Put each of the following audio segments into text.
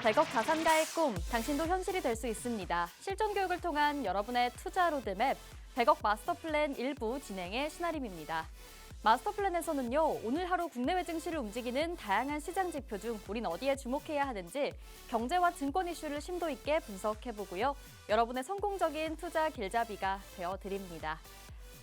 100억 자산가의 꿈, 당신도 현실이 될 수 있습니다. 실전 교육을 통한 여러분의 투자 로드맵, 100억 마스터 플랜 일부 진행의 신아림입니다. 마스터 플랜에서는요, 오늘 하루 국내외 증시를 움직이는 다양한 시장 지표 중 우린 어디에 주목해야 하는지 경제와 증권 이슈를 심도 있게 분석해보고요. 여러분의 성공적인 투자 길잡이가 되어드립니다.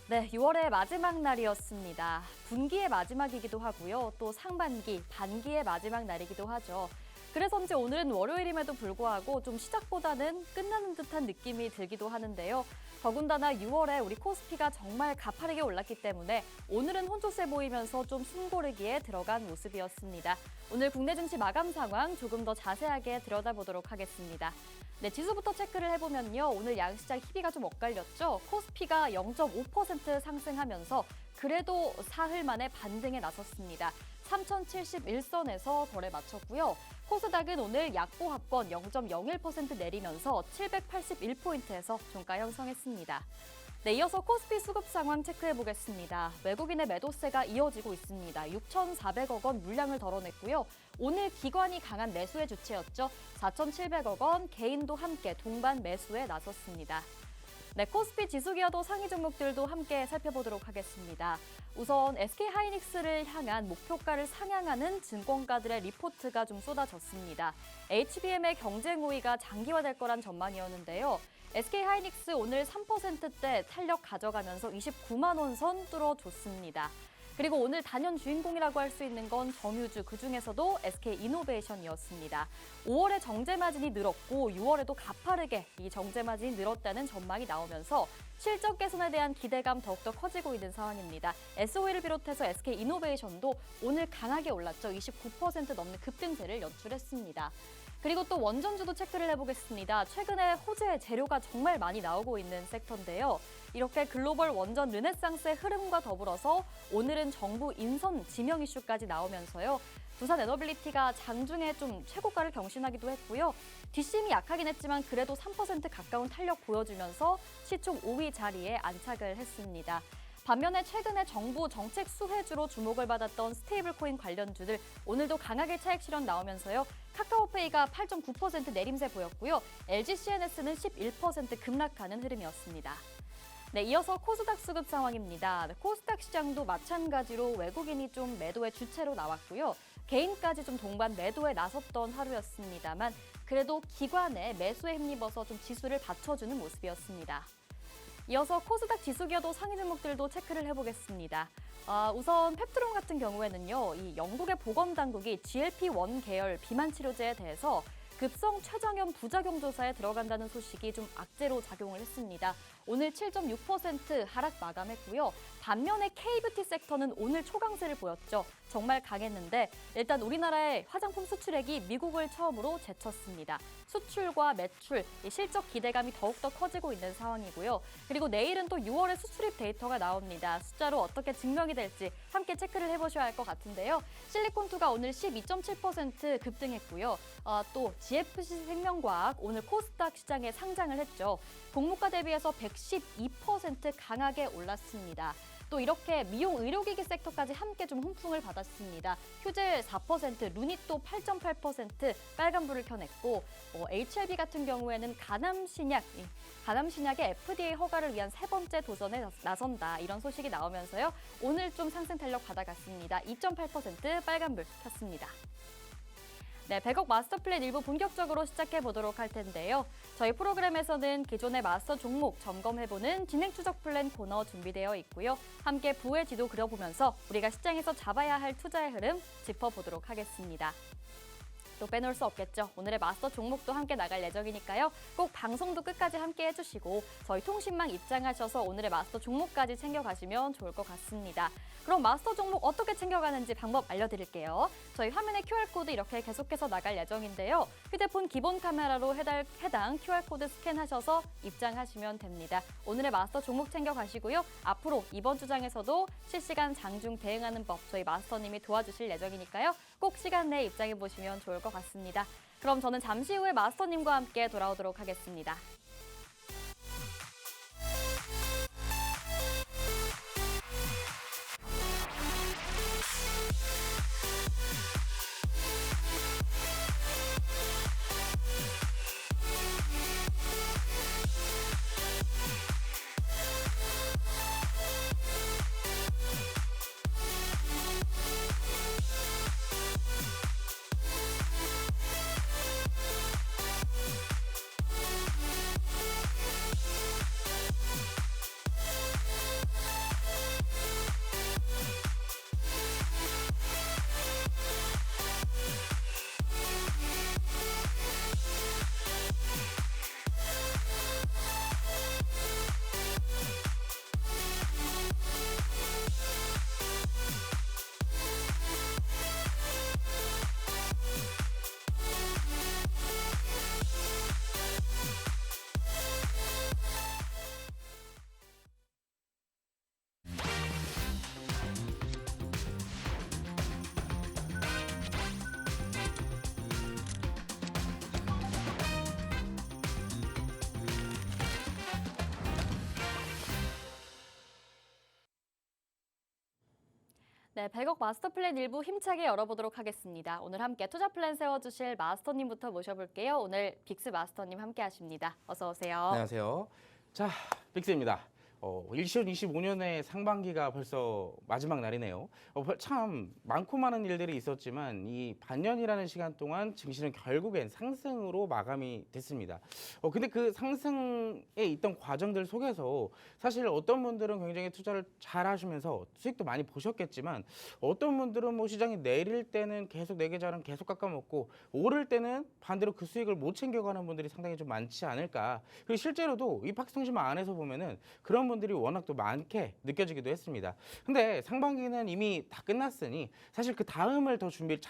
네, 6월의 마지막 날이었습니다. 분기의 마지막이기도 하고요. 또 상반기, 반기의 마지막 날이기도 하죠. 그래서인지 오늘은 월요일임에도 불구하고 좀 시작보다는 끝나는 듯한 느낌이 들기도 하는데요. 더군다나 6월에 우리 코스피가 정말 가파르게 올랐기 때문에 오늘은 혼조세 보이면서 좀 숨고르기에 들어간 모습이었습니다. 오늘 국내 증시 마감 상황 조금 더 자세하게 들여다보도록 하겠습니다. 네, 지수부터 체크를 해보면요. 오늘 양시장 희비가 좀 엇갈렸죠. 코스피가 0.5% 상승하면서 그래도 사흘 만에 반등에 나섰습니다. 3071선에서 거래 마쳤고요. 코스닥은 오늘 약보합권 0.01% 내리면서 781포인트에서 종가 형성했습니다. 네, 이어서 코스피 수급 상황 체크해보겠습니다. 외국인의 매도세가 이어지고 있습니다. 6,400억 원 물량을 덜어냈고요. 오늘 기관이 강한 매수의 주체였죠. 4,700억 원 개인도 함께 동반 매수에 나섰습니다. 네, 코스피 지수기여도 상위 종목들도 함께 살펴보도록 하겠습니다. 우선 SK하이닉스를 향한 목표가를 상향하는 증권가들의 리포트가 좀 쏟아졌습니다. HBM의 경쟁 우위가 장기화될 거란 전망이었는데요. SK하이닉스 오늘 3%대 탄력 가져가면서 29만 원 선 뚫어줬습니다. 그리고 오늘 단연 주인공이라고 할 수 있는 건 정유주, 그중에서도 SK이노베이션이었습니다. 5월에 정제 마진이 늘었고 6월에도 가파르게 이 정제 마진이 늘었다는 전망이 나오면서 실적 개선에 대한 기대감 더욱더 커지고 있는 상황입니다. SOE를 비롯해서 SK이노베이션도 오늘 강하게 올랐죠. 29% 넘는 급등세를 연출했습니다. 그리고 또 원전주도 체크를 해보겠습니다. 최근에 호재 재료가 정말 많이 나오고 있는 섹터인데요. 이렇게 글로벌 원전 르네상스의 흐름과 더불어서 오늘은 정부 인선 지명 이슈까지 나오면서요. 두산 에너빌리티가 장중에 좀 최고가를 경신하기도 했고요. 뒷심이 약하긴 했지만 그래도 3% 가까운 탄력 보여주면서 시총 5위 자리에 안착을 했습니다. 반면에 최근에 정부 정책 수혜주로 주목을 받았던 스테이블 코인 관련주들 오늘도 강하게 차익 실현 나오면서요. 카카오페이가 8.9% 내림세 보였고요. LG CNS는 11% 급락하는 흐름이었습니다. 네, 이어서 코스닥 수급 상황입니다. 네, 코스닥 시장도 마찬가지로 외국인이 좀 매도의 주체로 나왔고요. 개인까지 좀 동반 매도에 나섰던 하루였습니다만 그래도 기관의 매수에 힘입어서 좀 지수를 받쳐주는 모습이었습니다. 이어서 코스닥 지수기여도 상위 종목들도 체크를 해보겠습니다. 우선 펩트론 같은 경우에는요, 이 영국의 보건당국이 GLP-1 계열 비만 치료제에 대해서 급성 췌장염 부작용 조사에 들어간다는 소식이 좀 악재로 작용을 했습니다. 오늘 7.6% 하락 마감했고요. 반면에 K뷰티 섹터는 오늘 초강세를 보였죠. 정말 강했는데 일단 우리나라의 화장품 수출액이 미국을 처음으로 제쳤습니다. 수출과 매출, 실적 기대감이 더욱더 커지고 있는 상황이고요. 그리고 내일은 또 6월의 수출입 데이터가 나옵니다. 숫자로 어떻게 증명이 될지 함께 체크를 해보셔야 할 것 같은데요. 실리콘투가 오늘 12.7% 급등했고요. 또 GFC 생명과학 오늘 코스닥 시장에 상장을 했죠. 공모가 대비해서 112% 강하게 올랐습니다. 또 이렇게 미용 의료기기 섹터까지 함께 좀 훈풍을 받았습니다. 휴젤 4%, 루닛도 8.8% 빨간불을 켜냈고 HLB 같은 경우에는 가남신약의 FDA 허가를 위한 세 번째 도전에 나선다. 이런 소식이 나오면서요. 오늘 좀 상승 탄력 받아갔습니다. 2.8% 빨간불 켰습니다. 네, 100억 마스터 플랜 일부 본격적으로 시작해 보도록 할 텐데요. 저희 프로그램에서는 기존의 마스터 종목 점검해보는 진행 추적 플랜 코너 준비되어 있고요. 함께 부의 지도 그려보면서 우리가 시장에서 잡아야 할 투자의 흐름 짚어보도록 하겠습니다. 또 빼놓을 수 없겠죠. 오늘의 마스터 종목도 함께 나갈 예정이니까요. 꼭 방송도 끝까지 함께 해주시고 저희 통신망 입장하셔서 오늘의 마스터 종목까지 챙겨가시면 좋을 것 같습니다. 그럼 마스터 종목 어떻게 챙겨가는지 방법 알려드릴게요. 저희 화면에 QR코드 이렇게 계속해서 나갈 예정인데요. 휴대폰 기본 카메라로 해당 QR코드 스캔하셔서 입장하시면 됩니다. 오늘의 마스터 종목 챙겨가시고요. 앞으로 이번 주장에서도 실시간 장중 대응하는 법 저희 마스터님이 도와주실 예정이니까요. 꼭 시간 내에 입장해보시면 좋을 것 같습니다. 그럼 저는 잠시 후에 마스터님과 함께 돌아오도록 하겠습니다. 네, 100억 마스터 플랜 일부 힘차게 열어보도록 하겠습니다. 오늘 함께 투자 플랜 세워주실 마스터님부터 모셔볼게요. 오늘 빅스 마스터님 함께 하십니다. 어서 오세요. 안녕하세요. 자, 빅스입니다. 2025년의 상반기가 벌써 마지막 날이네요. 참 많고 많은 일들이 있었지만 이 반년이라는 시간 동안 증시는 결국엔 상승으로 마감이 됐습니다. 근데 그 상승에 있던 과정들 속에서 사실 어떤 분들은 굉장히 투자를 잘 하시면서 수익도 많이 보셨겠지만 어떤 분들은 뭐 시장이 내릴 때는 계속 내계좌는 계속 깎아먹고 오를 때는 반대로 그 수익을 못 챙겨가는 분들이 상당히 좀 많지 않을까. 그리고 실제로도 이 박스통신망 안에서 보면은 그런 분들이 워낙 또 많게 느껴지기도 했습니다. 근데 상반기는 이미 다 끝났으니 사실 그 다음을 더 준비를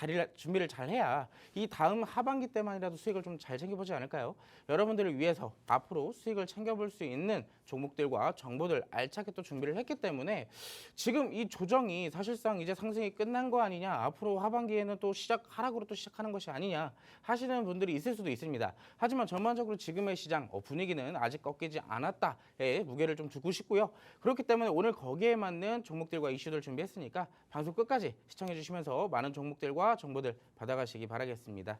잘 해야 이 다음 하반기 때만이라도 수익을 좀 잘 챙겨보지 않을까요? 여러분들을 위해서 앞으로 수익을 챙겨볼 수 있는 종목들과 정보들 알차게 또 준비를 했기 때문에 지금 이 조정이 사실상 이제 상승이 끝난 거 아니냐, 앞으로 하반기에는 또 하락으로 또 시작하는 것이 아니냐 하시는 분들이 있을 수도 있습니다. 하지만 전반적으로 지금의 시장 분위기는 아직 꺾이지 않았다에 무게를 좀 두고 싶고요. 그렇기 때문에 오늘 거기에 맞는 종목들과 이슈들 준비했으니까 방송 끝까지 시청해 주시면서 많은 종목들과 정보들 받아가시기 바라겠습니다.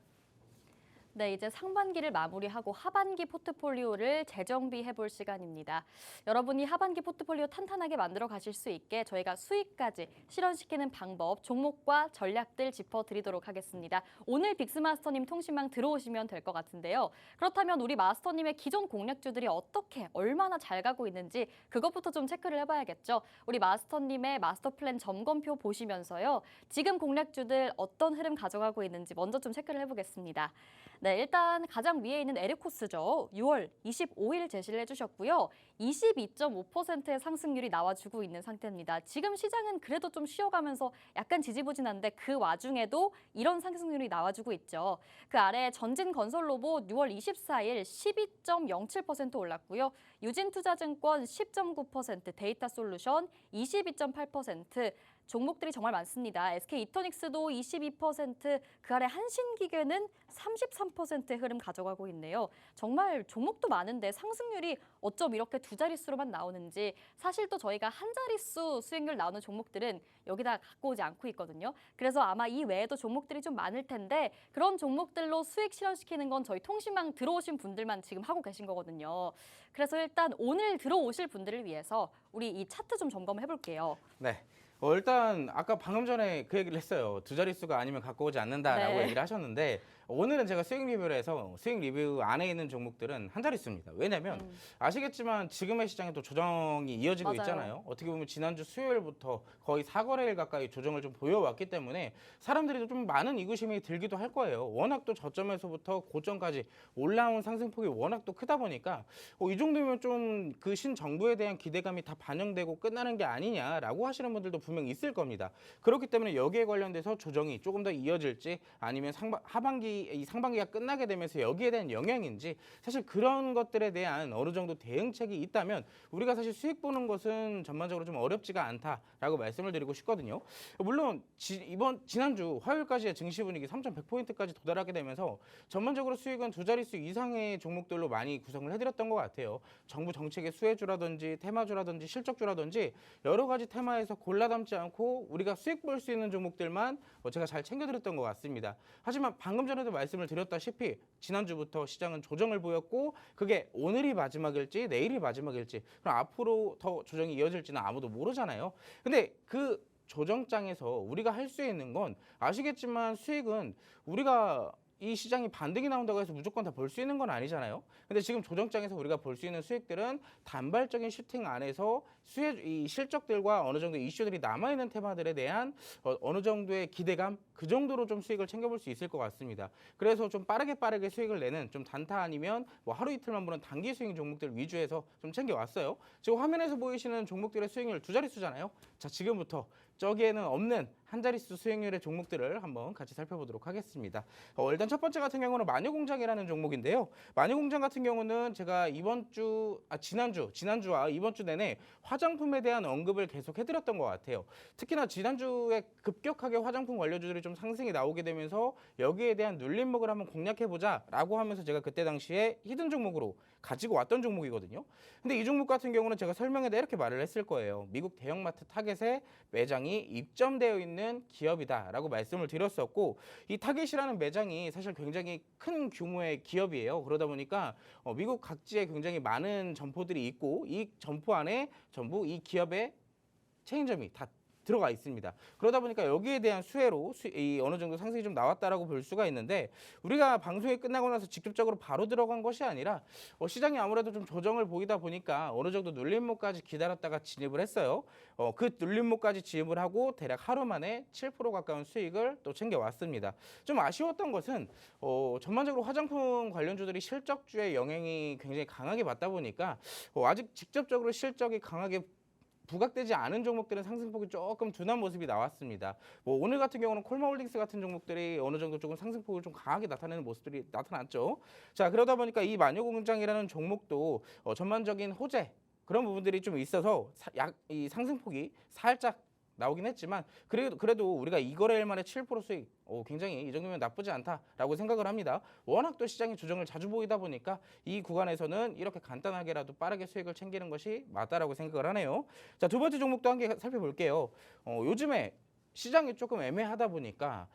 네, 이제 상반기를 마무리하고 하반기 포트폴리오를 재정비해 볼 시간입니다. 여러분이 하반기 포트폴리오 탄탄하게 만들어 가실 수 있게 저희가 수익까지 실현시키는 방법, 종목과 전략들 짚어드리도록 하겠습니다. 오늘 빅스마스터님 통신망 들어오시면 될 것 같은데요. 그렇다면 우리 마스터님의 기존 공략주들이 어떻게, 얼마나 잘 가고 있는지 그것부터 좀 체크를 해봐야겠죠. 우리 마스터님의 마스터 플랜 점검표 보시면서요. 지금 공략주들 어떤 흐름 가져가고 있는지 먼저 좀 체크를 해보겠습니다. 네, 일단 가장 위에 있는 에르코스죠. 6월 25일 제시를 해주셨고요. 22.5%의 상승률이 나와주고 있는 상태입니다. 지금 시장은 그래도 좀 쉬어가면서 약간 지지부진한데 그 와중에도 이런 상승률이 나와주고 있죠. 그 아래 전진건설로봇 6월 24일 12.07% 올랐고요. 유진투자증권 10.9%, 데이터솔루션 22.8%, 종목들이 정말 많습니다. SK이터닉스도 22%, 그 아래 한신기계는 33%의 흐름 가져가고 있네요. 정말 종목도 많은데 상승률이 어쩜 이렇게 두 자릿수로만 나오는지, 사실 또 저희가 한 자릿수 수익률 나오는 종목들은 여기다 갖고 오지 않고 있거든요. 그래서 아마 이 외에도 종목들이 좀 많을 텐데 그런 종목들로 수익 실현시키는 건 저희 통신망 들어오신 분들만 지금 하고 계신 거거든요. 그래서 일단 오늘 들어오실 분들을 위해서 우리 이 차트 좀 점검해 볼게요. 네. 일단 아까 방금 전에 그 얘기를 했어요. 두 자릿수가 아니면 갖고 오지 않는다라고 네. 얘기를 하셨는데 오늘은 제가 수익 리뷰를 해서 수익 리뷰 안에 있는 종목들은 한 자릿수입니다. 왜냐면 아시겠지만 지금의 시장에 또 조정이 이어지고 맞아요. 있잖아요. 어떻게 보면 지난주 수요일부터 거의 4거래일 가까이 조정을 좀 보여왔기 때문에 사람들이 좀 많은 의구심이 들기도 할 거예요. 워낙 또 저점에서부터 고점까지 올라온 상승폭이 워낙 또 크다 보니까 이 정도면 좀 그 신정부에 대한 기대감이 다 반영되고 끝나는 게 아니냐라고 하시는 분들도 분명히 있을 겁니다. 그렇기 때문에 여기에 관련돼서 조정이 조금 더 이어질지 아니면 이 상반기가 끝나게 되면서 여기에 대한 영향인지 사실 그런 것들에 대한 어느 정도 대응책이 있다면 우리가 사실 수익 보는 것은 전반적으로 좀 어렵지가 않다라고 말씀을 드리고 싶거든요. 물론 지난주 화요일까지의 증시 분위기 3,100포인트까지 도달하게 되면서 전반적으로 수익은 두 자릿수 이상의 종목들로 많이 구성을 해드렸던 것 같아요. 정부 정책의 수혜주라든지 테마주라든지 실적주라든지 여러 가지 테마에서 골라 담지 않고 우리가 수익 볼 수 있는 종목들만 제가 잘 챙겨드렸던 것 같습니다. 하지만 방금 전에도 말씀을 드렸다시피 지난주부터 시장은 조정을 보였고 그게 오늘이 마지막일지 내일이 마지막일지 그럼 앞으로 더 조정이 이어질지는 아무도 모르잖아요. 근데 그 조정장에서 우리가 할 수 있는 건 아시겠지만 수익은 우리가 이 시장이 반등이 나온다고 해서 무조건 다 볼 수 있는 건 아니잖아요. 근데 지금 조정장에서 우리가 볼 수 있는 수익들은 단발적인 슈팅 안에서 이 실적들과 어느 정도 이슈들이 남아있는 테마들에 대한 어느 정도의 기대감, 그 정도로 좀 수익을 챙겨볼 수 있을 것 같습니다. 그래서 좀 빠르게 수익을 내는 좀 단타 아니면 뭐 하루 이틀만 보는 단기 수익 종목들 위주에서 좀 챙겨왔어요. 지금 화면에서 보이시는 종목들의 수익률 두 자릿수잖아요. 자, 지금부터 저기에는 없는 한 자릿수 수익률의 종목들을 한번 같이 살펴보도록 하겠습니다. 일단 첫 번째 같은 경우는 마녀공장이라는 종목인데요. 마녀공장 같은 경우는 제가 지난주와 이번 주 내내 화장품에 대한 언급을 계속 해드렸던 것 같아요. 특히나 지난주에 급격하게 화장품 관료주들이 좀 상승이 나오게 되면서 여기에 대한 눌림목을 한번 공략해보자라고 하면서 제가 그때 당시에 히든 종목으로 가지고 왔던 종목이거든요. 근데 이 종목 같은 경우는 제가 설명에 대해 이렇게 말을 했을 거예요. 미국 대형마트 타겟의 매장이 매장이 입점되어 있는 기업이다라고 말씀을 드렸었고 이 타겟이라는 매장이 사실 굉장히 큰 규모의 기업이에요. 그러다 보니까 미국 각지에 굉장히 많은 점포들이 있고 이 점포 안에 전부 이 기업의 체인점이 다 들어가 있습니다. 그러다 보니까 여기에 대한 수혜로 어느 정도 상승이 좀 나왔다라고 볼 수가 있는데 우리가 방송이 끝나고 나서 직접적으로 바로 들어간 것이 아니라 시장이 아무래도 좀 조정을 보이다 보니까 어느 정도 눌림목까지 기다렸다가 진입을 했어요. 그 눌림목까지 진입을 하고 대략 하루 만에 7% 가까운 수익을 또 챙겨왔습니다. 좀 아쉬웠던 것은 전반적으로 화장품 관련주들이 실적주의 영향이 굉장히 강하게 받다 보니까 아직 직접적으로 실적이 강하게 부각되지 않은 종목들은 상승폭이 조금 둔한 모습이 나왔습니다. 오늘 같은 경우는 콜마홀딩스 같은 종목들이 어느 정도 조금 상승폭을 좀 강하게 나타내는 모습들이 나타났죠. 자, 그러다 보니까 이 마녀공장이라는 종목도 전반적인 호재 그런 부분들이 좀 있어서 이 상승폭이 살짝 나오긴 했지만 그래도 우리가 이 거래일 만에 7% 수익 굉장히 이 정도면 나쁘지 않다라고 생각을 합니다. 워낙 또 시장이 조정을 자주 보이다 보니까 이 구간에서는 이렇게 간단하게라도 빠르게 수익을 챙기는 것이 맞다라고 생각을 하네요. 자, 두 번째 종목도 함께 살펴볼게요. 요즘에 시장이 조금 애매하다 보니까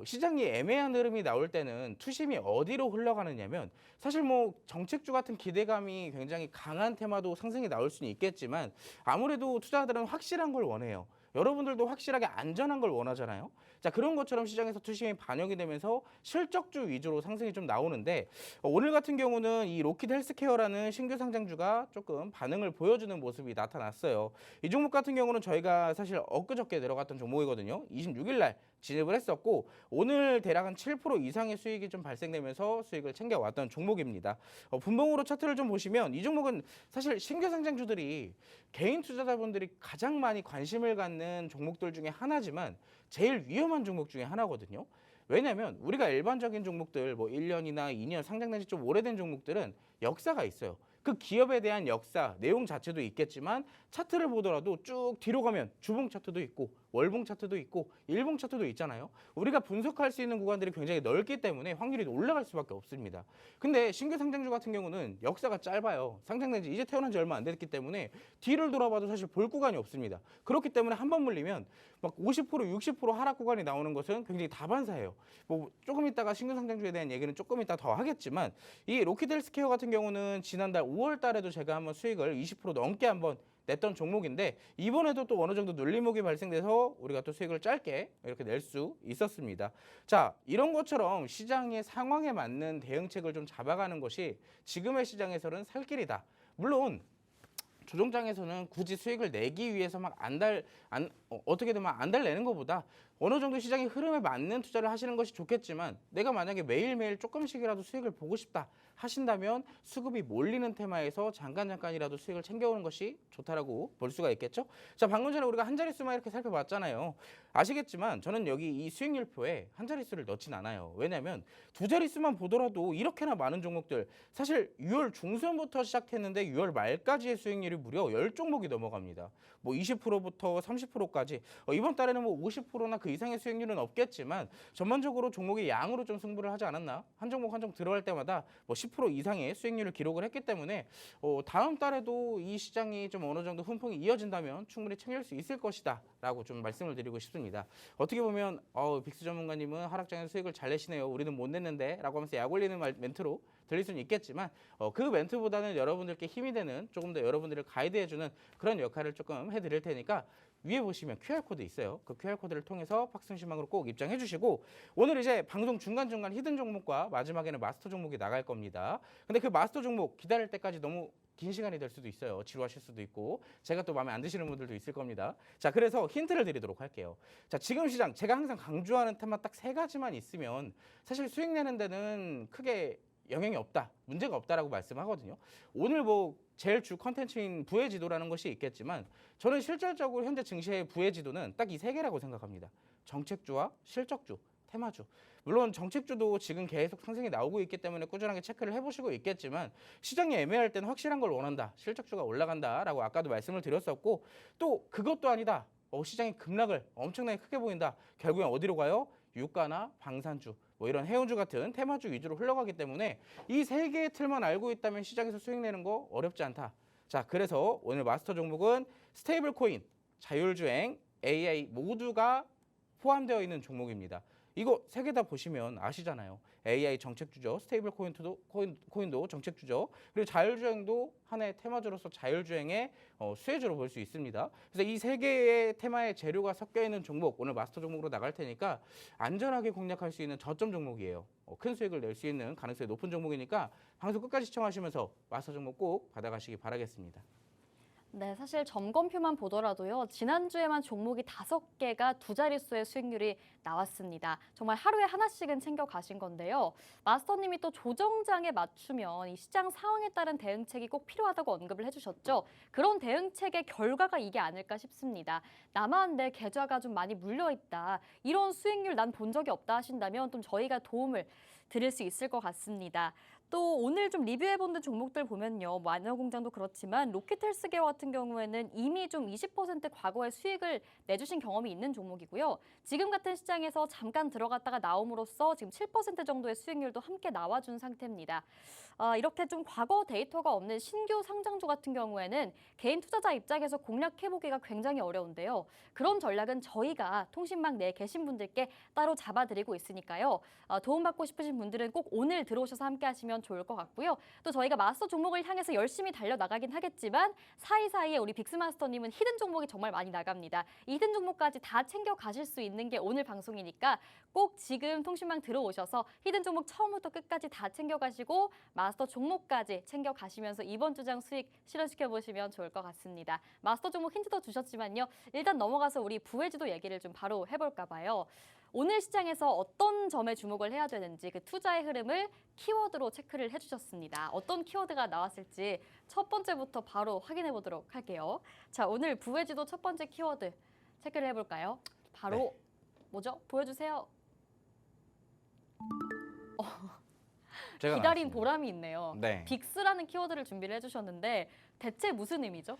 시장이 애매한 흐름이 나올 때는 투심이 어디로 흘러가느냐면 사실 정책주 같은 기대감이 굉장히 강한 테마도 상승이 나올 수는 있겠지만 아무래도 투자자들은 확실한 걸 원해요. 여러분들도 확실하게 안전한 걸 원하잖아요. 자, 그런 것처럼 시장에서 투심이 반영이 되면서 실적주 위주로 상승이 좀 나오는데 오늘 같은 경우는 이 로키드 헬스케어라는 신규 상장주가 조금 반응을 보여주는 모습이 나타났어요. 이 종목 같은 경우는 저희가 사실 엊그저께 들어갔던 종목이거든요. 26일 날 진입을 했었고 오늘 대략 한 7% 이상의 수익이 좀 발생되면서 수익을 챙겨왔던 종목입니다. 분봉으로 차트를 좀 보시면 이 종목은 사실 신규 상장주들이 개인 투자자분들이 가장 많이 관심을 갖는 종목들 중에 하나지만 제일 위험한 종목 중에 하나거든요. 왜냐하면 우리가 일반적인 종목들 1년이나 2년 상장된 지 좀 오래된 종목들은 역사가 있어요. 그 기업에 대한 역사, 내용 자체도 있겠지만 차트를 보더라도 쭉 뒤로 가면 주봉 차트도 있고 월봉 차트도 있고 일봉 차트도 있잖아요. 우리가 분석할 수 있는 구간들이 굉장히 넓기 때문에 확률이 올라갈 수밖에 없습니다. 근데 신규 상장주 같은 경우는 역사가 짧아요. 상장된 지 이제 태어난 지 얼마 안 됐기 때문에 뒤를 돌아봐도 사실 볼 구간이 없습니다. 그렇기 때문에 한 번 물리면 막 50%, 60% 하락 구간이 나오는 것은 굉장히 다반사예요. 조금 있다가 신규 상장주에 대한 얘기는 조금 이따 더 하겠지만 이 로키드 헬스케어 같은 경우는 지난달 5월 달에도 제가 한번 수익을 20% 넘게 한번 냈던 종목인데 이번에도 또 어느 정도 눌림목이 발생돼서 우리가 또 수익을 짧게 이렇게 낼 수 있었습니다. 자, 이런 것처럼 시장의 상황에 맞는 대응책을 좀 잡아가는 것이 지금의 시장에서는 살 길이다. 물론 조정장에서는 굳이 수익을 내기 위해서 어떻게든 안 달래는 것보다 어느 정도 시장의 흐름에 맞는 투자를 하시는 것이 좋겠지만 내가 만약에 매일매일 조금씩이라도 수익을 보고 싶다 하신다면 수급이 몰리는 테마에서 잠깐이라도 수익을 챙겨오는 것이 좋다라고 볼 수가 있겠죠. 자, 방금 전에 우리가 한 자릿수만 이렇게 살펴봤잖아요. 아시겠지만 저는 여기 이 수익률표에 한 자릿수를 넣진 않아요. 왜냐하면 두 자릿수만 보더라도 이렇게나 많은 종목들 사실 6월 중순부터 시작했는데 6월 말까지의 수익률이 무려 10종목이 넘어갑니다. 20%부터 30%까지 이번 달에는 50%나 그 이상의 수익률은 없겠지만 전반적으로 종목의 양으로 좀 승부를 하지 않았나? 한 종목 한 종목 들어갈 때마다 10% 이상의 수익률을 기록을 했기 때문에 다음 달에도 이 시장이 좀 어느 정도 훈풍이 이어진다면 충분히 챙길 수 있을 것이다 라고 좀 말씀을 드리고 싶습니다. 어떻게 보면 빅스 전문가님은 하락장에서 수익을 잘 내시네요. 우리는 못 냈는데 라고 하면서 약 올리는 멘트로 들릴 수는 있겠지만 그 멘트보다는 여러분들께 힘이 되는 조금 더 여러분들을 가이드해주는 그런 역할을 조금 해드릴 테니까 위에 보시면 QR코드 있어요. 그 QR코드를 통해서 박승시망으로 꼭 입장해 주시고 오늘 이제 방송 중간중간 히든 종목과 마지막에는 마스터 종목이 나갈 겁니다. 근데 그 마스터 종목 기다릴 때까지 너무 긴 시간이 될 수도 있어요. 지루하실 수도 있고 제가 또 마음에 안 드시는 분들도 있을 겁니다. 자, 그래서 힌트를 드리도록 할게요. 자, 지금 시장 제가 항상 강조하는 테마 딱 3가지만 있으면 사실 수익 내는 데는 크게 영향이 없다, 문제가 없다라고 말씀하거든요. 오늘 제일 주 컨텐츠인 부의 지도라는 것이 있겠지만 저는 실질적으로 현재 증시의 부의 지도는 딱 이 3개라고 생각합니다. 정책주와 실적주, 테마주. 물론 정책주도 지금 계속 상승이 나오고 있기 때문에 꾸준하게 체크를 해보시고 있겠지만 시장이 애매할 때는 확실한 걸 원한다. 실적주가 올라간다라고 아까도 말씀을 드렸었고 또 그것도 아니다. 시장이 급락을 엄청나게 크게 보인다. 결국엔 어디로 가요? 유가나 방산주, 이런 해운주 같은 테마주 위주로 흘러가기 때문에 이 3개의 틀만 알고 있다면 시장에서 수익 내는 거 어렵지 않다. 자, 그래서 오늘 마스터 종목은 스테이블 코인, 자율주행, AI 모두가 포함되어 있는 종목입니다. 이거 세 개 다 보시면 아시잖아요. AI 정책주죠. 스테이블 코인도 정책주죠. 그리고 자율주행도 하나의 테마주로서 자율주행의 수혜주로 볼 수 있습니다. 그래서 이 세 개의 테마의 재료가 섞여 있는 종목 오늘 마스터 종목으로 나갈 테니까 안전하게 공략할 수 있는 저점 종목이에요. 큰 수익을 낼 수 있는 가능성이 높은 종목이니까 방송 끝까지 시청하시면서 마스터 종목 꼭 받아가시기 바라겠습니다. 네, 사실 점검표만 보더라도요. 지난주에만 종목이 5개가 두 자릿수의 수익률이 나왔습니다. 정말 하루에 하나씩은 챙겨 가신 건데요. 마스터님이 또 조정장에 맞추면 이 시장 상황에 따른 대응책이 꼭 필요하다고 언급을 해주셨죠. 그런 대응책의 결과가 이게 아닐까 싶습니다. 나만 내 계좌가 좀 많이 물려있다. 이런 수익률 난 본 적이 없다 하신다면 좀 저희가 도움을 드릴 수 있을 것 같습니다. 또 오늘 좀 리뷰해본 종목들 보면요. 마녀공장도 그렇지만 로켓헬스케어 같은 경우에는 이미 좀 20% 과거의 수익을 내주신 경험이 있는 종목이고요. 지금 같은 시장에서 잠깐 들어갔다가 나옴으로써 지금 7% 정도의 수익률도 함께 나와준 상태입니다. 이렇게 좀 과거 데이터가 없는 신규 상장주 같은 경우에는 개인 투자자 입장에서 공략해보기가 굉장히 어려운데요. 그런 전략은 저희가 통신망 내에 계신 분들께 따로 잡아드리고 있으니까요. 도움받고 싶으신 분들은 꼭 오늘 들어오셔서 함께 하시면 좋을 것 같고요. 또 저희가 마스터 종목을 향해서 열심히 달려나가긴 하겠지만 사이사이에 우리 빅스마스터님은 히든 종목이 정말 많이 나갑니다. 이 히든 종목까지 다 챙겨 가실 수 있는 게 오늘 방송이니까 꼭 지금 통신망 들어오셔서 히든 종목 처음부터 끝까지 다 챙겨 가시고 마스터 종목까지 챙겨 가시면서 이번 주장 수익 실현시켜 보시면 좋을 것 같습니다. 마스터 종목 힌트도 주셨지만요. 일단 넘어가서 우리 부회지도 얘기를 좀 바로 해볼까 봐요. 오늘 시장에서 어떤 점에 주목을 해야 되는지 그 투자의 흐름을 키워드로 체크를 해주셨습니다. 어떤 키워드가 나왔을지 첫 번째부터 바로 확인해 보도록 할게요. 자, 오늘 부회지도 첫 번째 키워드 체크를 해볼까요? 바로 네. 뭐죠? 보여주세요. 제가 기다린 나왔습니다. 보람이 있네요. 네. 빅스라는 키워드를 준비를 해주셨는데 대체 무슨 의미죠?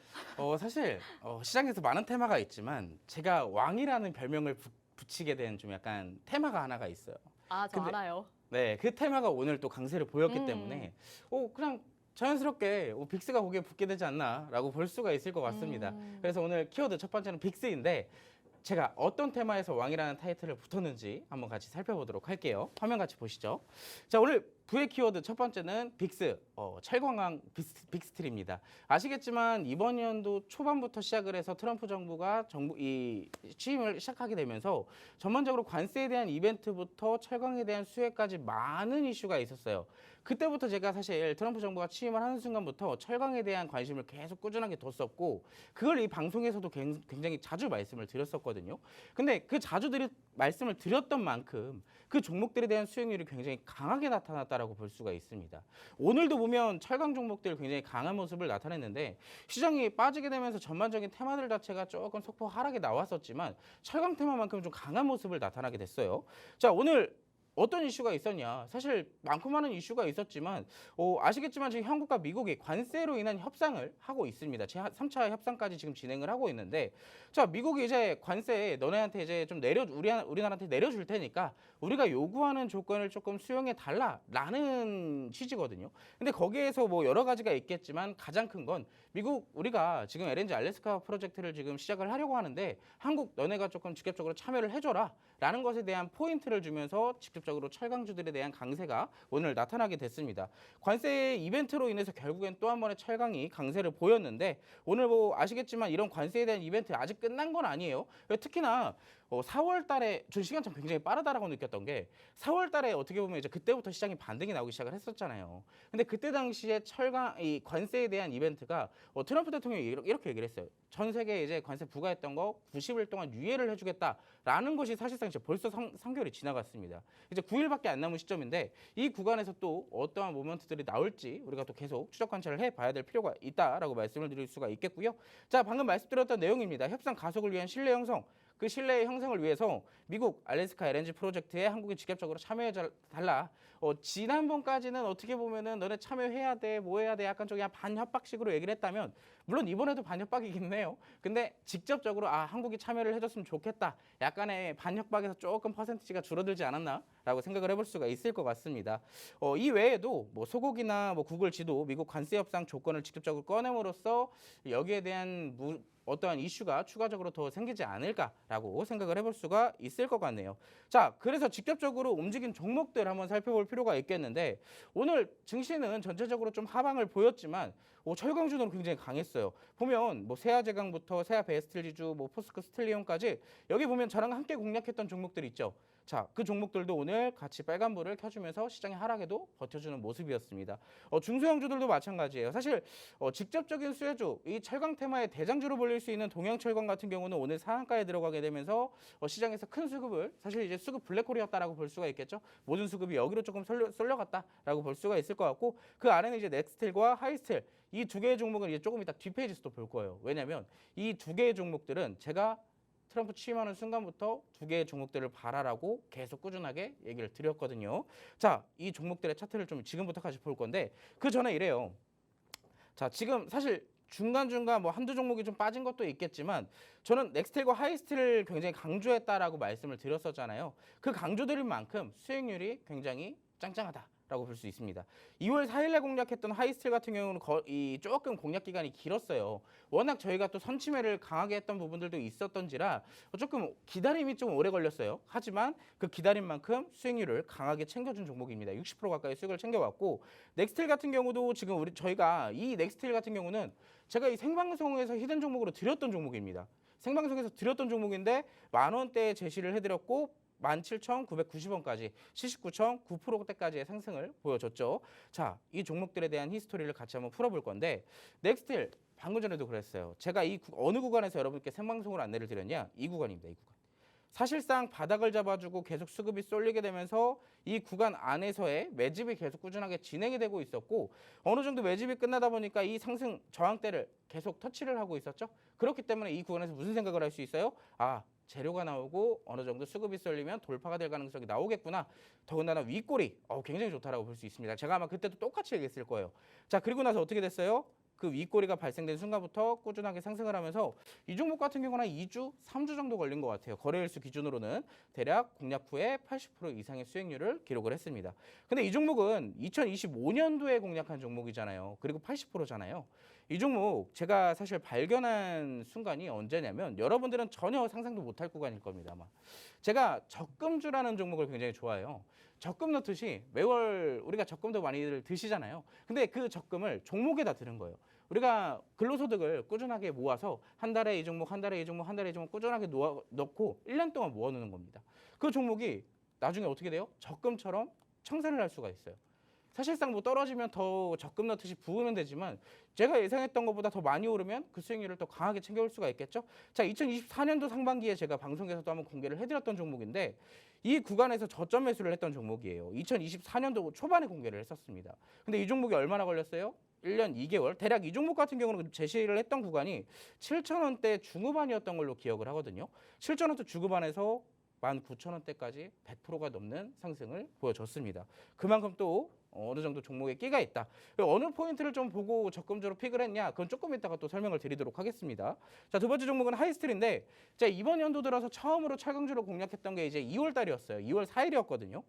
사실 시장에서 많은 테마가 있지만 제가 왕이라는 별명을 붙이게 된 좀 약간 테마가 하나가 있어요. 아, 저 근데 알아요. 네, 그 테마가 오늘 또 강세를 보였기 때문에 그냥 자연스럽게 빅스가 거기에 붙게 되지 않나라고 볼 수가 있을 것 같습니다. 그래서 오늘 키워드 첫 번째는 빅스인데 제가 어떤 테마에서 왕이라는 타이틀을 붙었는지 한번 같이 살펴보도록 할게요. 화면 같이 보시죠. 자, 오늘 부의 키워드 첫 번째는 빅스, 철광왕 빅스트리입니다. 아시겠지만 이번 연도 초반부터 시작을 해서 트럼프 정부가 이 취임을 시작하게 되면서 전반적으로 관세에 대한 이벤트부터 철강에 대한 수혜까지 많은 이슈가 있었어요. 그때부터 제가 사실 트럼프 정부가 취임을 하는 순간부터 철강에 대한 관심을 계속 꾸준하게 뒀었고 그걸 이 방송에서도 굉장히 자주 말씀을 드렸었거든요. 근데 그 자주 말씀을 드렸던 만큼 그 종목들에 대한 수익률이 굉장히 강하게 나타났다라고 볼 수가 있습니다. 오늘도 보면 철강 종목들 굉장히 강한 모습을 나타냈는데 시장이 빠지게 되면서 전반적인 테마들 자체가 조금 속보 하락에 나왔었지만 철강 테마만큼 좀 강한 모습을 나타나게 됐어요. 자, 오늘 어떤 이슈가 있었냐? 사실 많고 많은 이슈가 있었지만 아시겠지만 지금 한국과 미국이 관세로 인한 협상을 하고 있습니다. 제3차 협상까지 지금 진행을 하고 있는데 자, 미국이 이제 관세 너네한테 이제 좀 우리나라한테 내려줄 테니까 우리가 요구하는 조건을 조금 수용해 달라라는 취지거든요. 근데 거기에서 뭐 여러 가지가 있겠지만 가장 큰 건 미국 우리가 지금 LNG 알래스카 프로젝트를 지금 시작을 하려고 하는데 한국 너네가 조금 직접적으로 참여를 해줘라라는 것에 대한 포인트를 주면서 직접적으로 철강주들에 대한 강세가 오늘 나타나게 됐습니다. 관세 이벤트로 인해서 결국엔 또 한 번의 철강이 강세를 보였는데 오늘 뭐 아시겠지만 이런 관세에 대한 이벤트 아직 끝난 건 아니에요. 특히나 4월 달에 전 시간참 굉장히 빠르다라고 느꼈던 게 4월 달에 어떻게 보면 이제 그때부터 시장이 반등이 나오기 시작을 했었잖아요. 근데 그때 당시에 이 관세에 대한 이벤트가 트럼프 대통령이 이렇게 얘기를 했어요. 전 세계에 이제 관세 부과했던 거 90일 동안 유예를 해주겠다라는 것이 사실상 이제 벌써 3개월이 지나갔습니다. 이제 9일밖에 안 남은 시점인데 이 구간에서 또 어떠한 모멘트들이 나올지 우리가 또 계속 추적 관찰을 해봐야 될 필요가 있다라고 말씀을 드릴 수가 있겠고요. 자, 방금 말씀드렸던 내용입니다. 협상 가속을 위한 신뢰 형성. 그 신뢰 형성을 위해서 미국 알래스카 LNG 프로젝트에 한국이 직접적으로 참여해 달라. 지난번까지는 어떻게 보면은 너네 참여해야 돼, 뭐 해야 돼, 약간 좀 그냥 반협박식으로 얘기를 했다면 물론 이번에도 반협박이긴 해요. 근데 직접적으로 한국이 참여를 해줬으면 좋겠다. 약간의 반협박에서 조금 퍼센티지가 줄어들지 않았나라고 생각을 해볼 수가 있을 것 같습니다. 이 외에도 뭐 소고기나 뭐 구글 지도 미국 관세 협상 조건을 직접적으로 꺼냄으로써 여기에 대한 어떠한 이슈가 추가적으로 더 생기지 않을까라고 생각을 해볼 수가 있을 것 같네요. 자, 그래서 직접적으로 움직인 종목들 한번 살펴볼 필요가 있겠는데 오늘 증시는 전체적으로 좀 하방을 보였지만 철강주는 굉장히 강했어요. 보면 뭐 세아제강부터 세아베스틀지주, 뭐 포스코 스틸리온까지 여기 보면 저랑 함께 공략했던 종목들 있죠. 자, 그 종목들도 오늘 같이 빨간불을 켜주면서 시장의 하락에도 버텨주는 모습이었습니다. 중소형주들도 마찬가지예요. 사실 직접적인 수혜주, 이 철강 테마의 대장주로 불릴 수 있는 동양철강 같은 경우는 오늘 상한가에 들어가게 되면서 시장에서 큰 수급을 사실 이제 수급 블랙홀이었다라고 볼 수가 있겠죠. 모든 수급이 여기로 조금 쏠려갔다라고 볼 수가 있을 것 같고 그 안에는 이제 넥스틸과 하이스틸 이 두 개의 종목은 이제 조금 이따 뒷페이지에서 또 볼 거예요. 왜냐하면 이 두 개의 종목들은 제가 트럼프 취임하는 순간부터 두 개의 종목들을 봐라라고 계속 꾸준하게 얘기를 드렸거든요. 자, 이 종목들의 차트를 좀 지금부터 같이 볼 건데 그 전에 이래요. 자, 지금 사실 중간중간 뭐 한두 종목이 좀 빠진 것도 있겠지만 저는 넥스틸과 하이스틸을 굉장히 강조했다라고 말씀을 드렸었잖아요. 그 강조드린 만큼 수익률이 굉장히 짱짱하다라고 볼 수 있습니다. 2월 4일에 공략했던 하이스틸 같은 경우는 조금 공략 기간이 길었어요. 워낙 저희가 또 선침해를 강하게 했던 부분들도 있었던지라 조금 기다림이 좀 오래 걸렸어요. 하지만 그 기다린 만큼 수익률을 강하게 챙겨준 종목입니다. 60% 가까이 수익을 챙겨왔고 넥스틸 같은 경우도 지금 저희가 이 넥스틸 같은 경우는 제가 이 생방송에서 히든 종목으로 드렸던 종목입니다. 생방송에서 드렸던 종목인데 10,000원대에 제시를 해드렸고 17,990원까지 79.9%대까지의 상승을 보여줬죠. 자, 이 종목들에 대한 히스토리를 같이 한번 풀어볼 건데 넥스틸 방금 전에도 그랬어요. 제가 어느 구간에서 여러분께 생방송으로 안내를 드렸냐? 이 구간입니다. 이 구간. 사실상 바닥을 잡아주고 계속 수급이 쏠리게 되면서 이 구간 안에서의 매집이 계속 꾸준하게 진행이 되고 있었고 어느 정도 매집이 끝나다 보니까 이 상승 저항대를 계속 터치를 하고 있었죠. 그렇기 때문에 이 구간에서 무슨 생각을 할 수 있어요? 재료가 나오고 어느 정도 수급이 쏠리면 돌파가 될 가능성이 나오겠구나. 더군다나 윗골이 굉장히 좋다라고 볼 수 있습니다. 제가 아마 그때도 똑같이 얘기했을 거예요. 자, 그리고 나서 어떻게 됐어요? 그 윗꼬리가 발생된 순간부터 꾸준하게 상승을 하면서 이 종목 같은 경우는 2주, 3주 정도 걸린 것 같아요. 거래일수 기준으로는 대략 공략 후에 80% 이상의 수익률을 기록을 했습니다. 근데 이 종목은 2025년도에 공략한 종목이잖아요. 그리고 80%잖아요. 이 종목 제가 사실 발견한 순간이 언제냐면 여러분들은 전혀 상상도 못할 구간일 겁니다. 아마. 제가 적금주라는 종목을 굉장히 좋아해요. 적금 넣듯이 매월 우리가 적금도 많이들 드시잖아요. 근데 그 적금을 종목에다 드는 거예요. 우리가 근로소득을 꾸준하게 모아서 한 달에 이 종목, 한 달에 이 종목, 한 달에 이 종목 꾸준하게 넣고 1년 동안 모아놓는 겁니다. 그 종목이 나중에 어떻게 돼요? 적금처럼 청산을 할 수가 있어요. 사실상 뭐 떨어지면 더 적금 넣듯이 부으면 되지만 제가 예상했던 것보다 더 많이 오르면 그 수익률을 더 강하게 챙겨올 수가 있겠죠. 자, 2024년도 상반기에 제가 방송에서도 한번 공개를 해드렸던 종목인데 이 구간에서 저점 매수를 했던 종목이에요. 2024년도 초반에 공개를 했었습니다. 근데 이 종목이 얼마나 걸렸어요? 1년 2개월. 대략 이 종목 같은 경우는 제시를 했던 구간이 7,000원대 중후반이었던 걸로 기억을 하거든요. 7,000원대 중후반에서 19,000원대까지 100%가 넘는 상승을 보여줬습니다. 그만큼 또 어느 정도 종목에 끼가 있다. 어느 포인트를 좀 보고 적금주로 픽을 했냐? 그건 조금 이따가 또 설명을 드리도록 하겠습니다. 자, 두 번째 종목은 하이스틸인데 이번 연도 들어서 처음으로 철강주로 공략했던 게 이제 2월 달이었어요. 2월 4일이었거든요.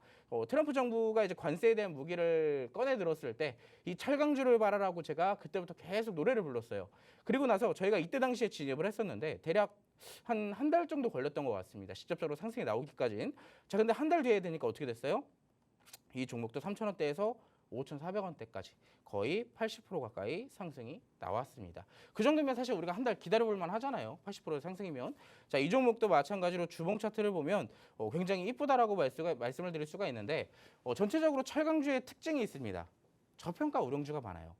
트럼프 정부가 이제 관세에 대한 무기를 꺼내 들었을 때 이 철강주를 바라라고 제가 그때부터 계속 노래를 불렀어요. 그리고 나서 저희가 이때 당시에 진입을 했었는데 대략 한 달 정도 걸렸던 것 같습니다. 직접적으로 상승이 나오기까지는. 자, 근데 한 달 뒤에 되니까 어떻게 됐어요? 이 종목도 3,000원대에서 5,400원대까지 거의 80% 가까이 상승이 나왔습니다. 그 정도면 사실 우리가 한 달 기다려볼 만 하잖아요. 80% 상승이면. 자, 이 종목도 마찬가지로 주봉 차트를 보면 굉장히 이쁘다라고 말씀을 드릴 수가 있는데 전체적으로 철강주의 특징이 있습니다. 저평가 우량주가 많아요.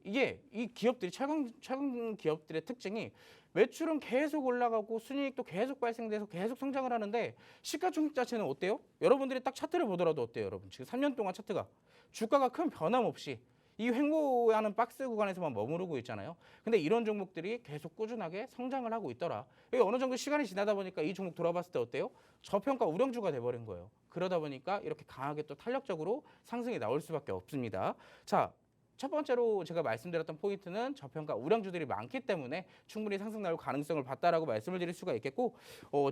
이게 이 기업들이 철강 기업들의 특징이 매출은 계속 올라가고 순이익도 계속 발생돼서 계속 성장을 하는데 시가총액 자체는 어때요? 여러분들이 딱 차트를 보더라도 어때요, 여러분? 지금 3년 동안 차트가 주가가 큰 변함 없이 이 횡보하는 박스 구간에서만 머무르고 있잖아요. 근데 이런 종목들이 계속 꾸준하게 성장을 하고 있더라. 이게 어느 정도 시간이 지나다 보니까 이 종목 돌아봤을 때 어때요? 저평가 우량주가 돼버린 거예요. 그러다 보니까 이렇게 강하게 또 탄력적으로 상승이 나올 수밖에 없습니다. 자, 첫 번째로 제가 말씀드렸던 포인트는 저평가 우량주들이 많기 때문에 충분히 상승 나올 가능성을 봤다라고 말씀을 드릴 수가 있겠고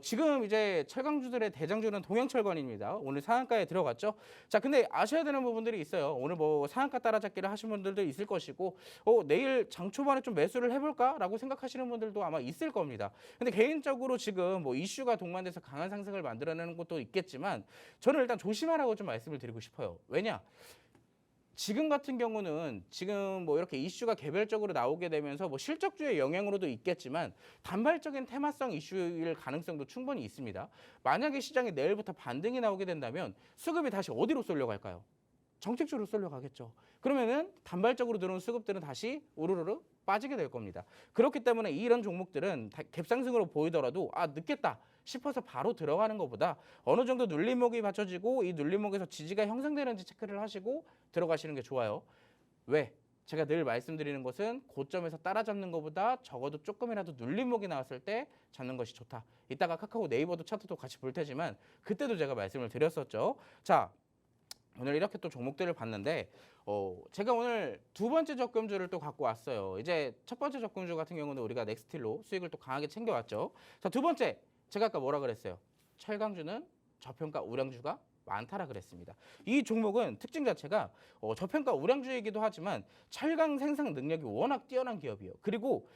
지금 이제 철강주들의 대장주는 동양철관입니다. 오늘 상한가에 들어갔죠. 자, 근데 아셔야 되는 부분들이 있어요. 오늘 뭐 상한가 따라잡기를 하신 분들도 있을 것이고 내일 장 초반에 좀 매수를 해볼까라고 생각하시는 분들도 아마 있을 겁니다. 근데 개인적으로 지금 뭐 이슈가 동반돼서 강한 상승을 만들어내는 것도 있겠지만 저는 일단 조심하라고 좀 말씀을 드리고 싶어요. 왜냐? 지금 같은 경우는 지금 뭐 이렇게 이슈가 개별적으로 나오게 되면서 뭐 실적주의 영향으로도 있겠지만 단발적인 테마성 이슈일 가능성도 충분히 있습니다. 만약에 시장에 내일부터 반등이 나오게 된다면 수급이 다시 어디로 쏠려갈까요? 정책주로 쏠려가겠죠. 그러면은 단발적으로 들어온 수급들은 다시 우르르르 빠지게 될 겁니다. 그렇기 때문에 이런 종목들은 갭상승으로 보이더라도 늦겠다 싶어서 바로 들어가는 것보다 어느 정도 눌림목이 받쳐지고 이 눌림목에서 지지가 형성되는지 체크를 하시고 들어가시는 게 좋아요. 왜? 제가 늘 말씀드리는 것은 고점에서 따라잡는 것보다 적어도 조금이라도 눌림목이 나왔을 때 잡는 것이 좋다. 이따가 카카오 네이버도 차트도 같이 볼 테지만 그때도 제가 말씀을 드렸었죠. 자, 오늘 이렇게 또 종목들을 봤는데 제가 오늘 두 번째 적금주를 또 갖고 왔어요. 이제 첫 번째 적금주 같은 경우는 우리가 넥스틸로 수익을 또 강하게 챙겨왔죠. 자, 두 번째 제가 아까 뭐라 그랬어요? 철강주는 저평가 우량주가 많다라 그랬습니다. 이 종목은 특징 자체가 저평가 우량주이기도 하지만 철강 생산 능력이 워낙 뛰어난 기업이에요. 그리고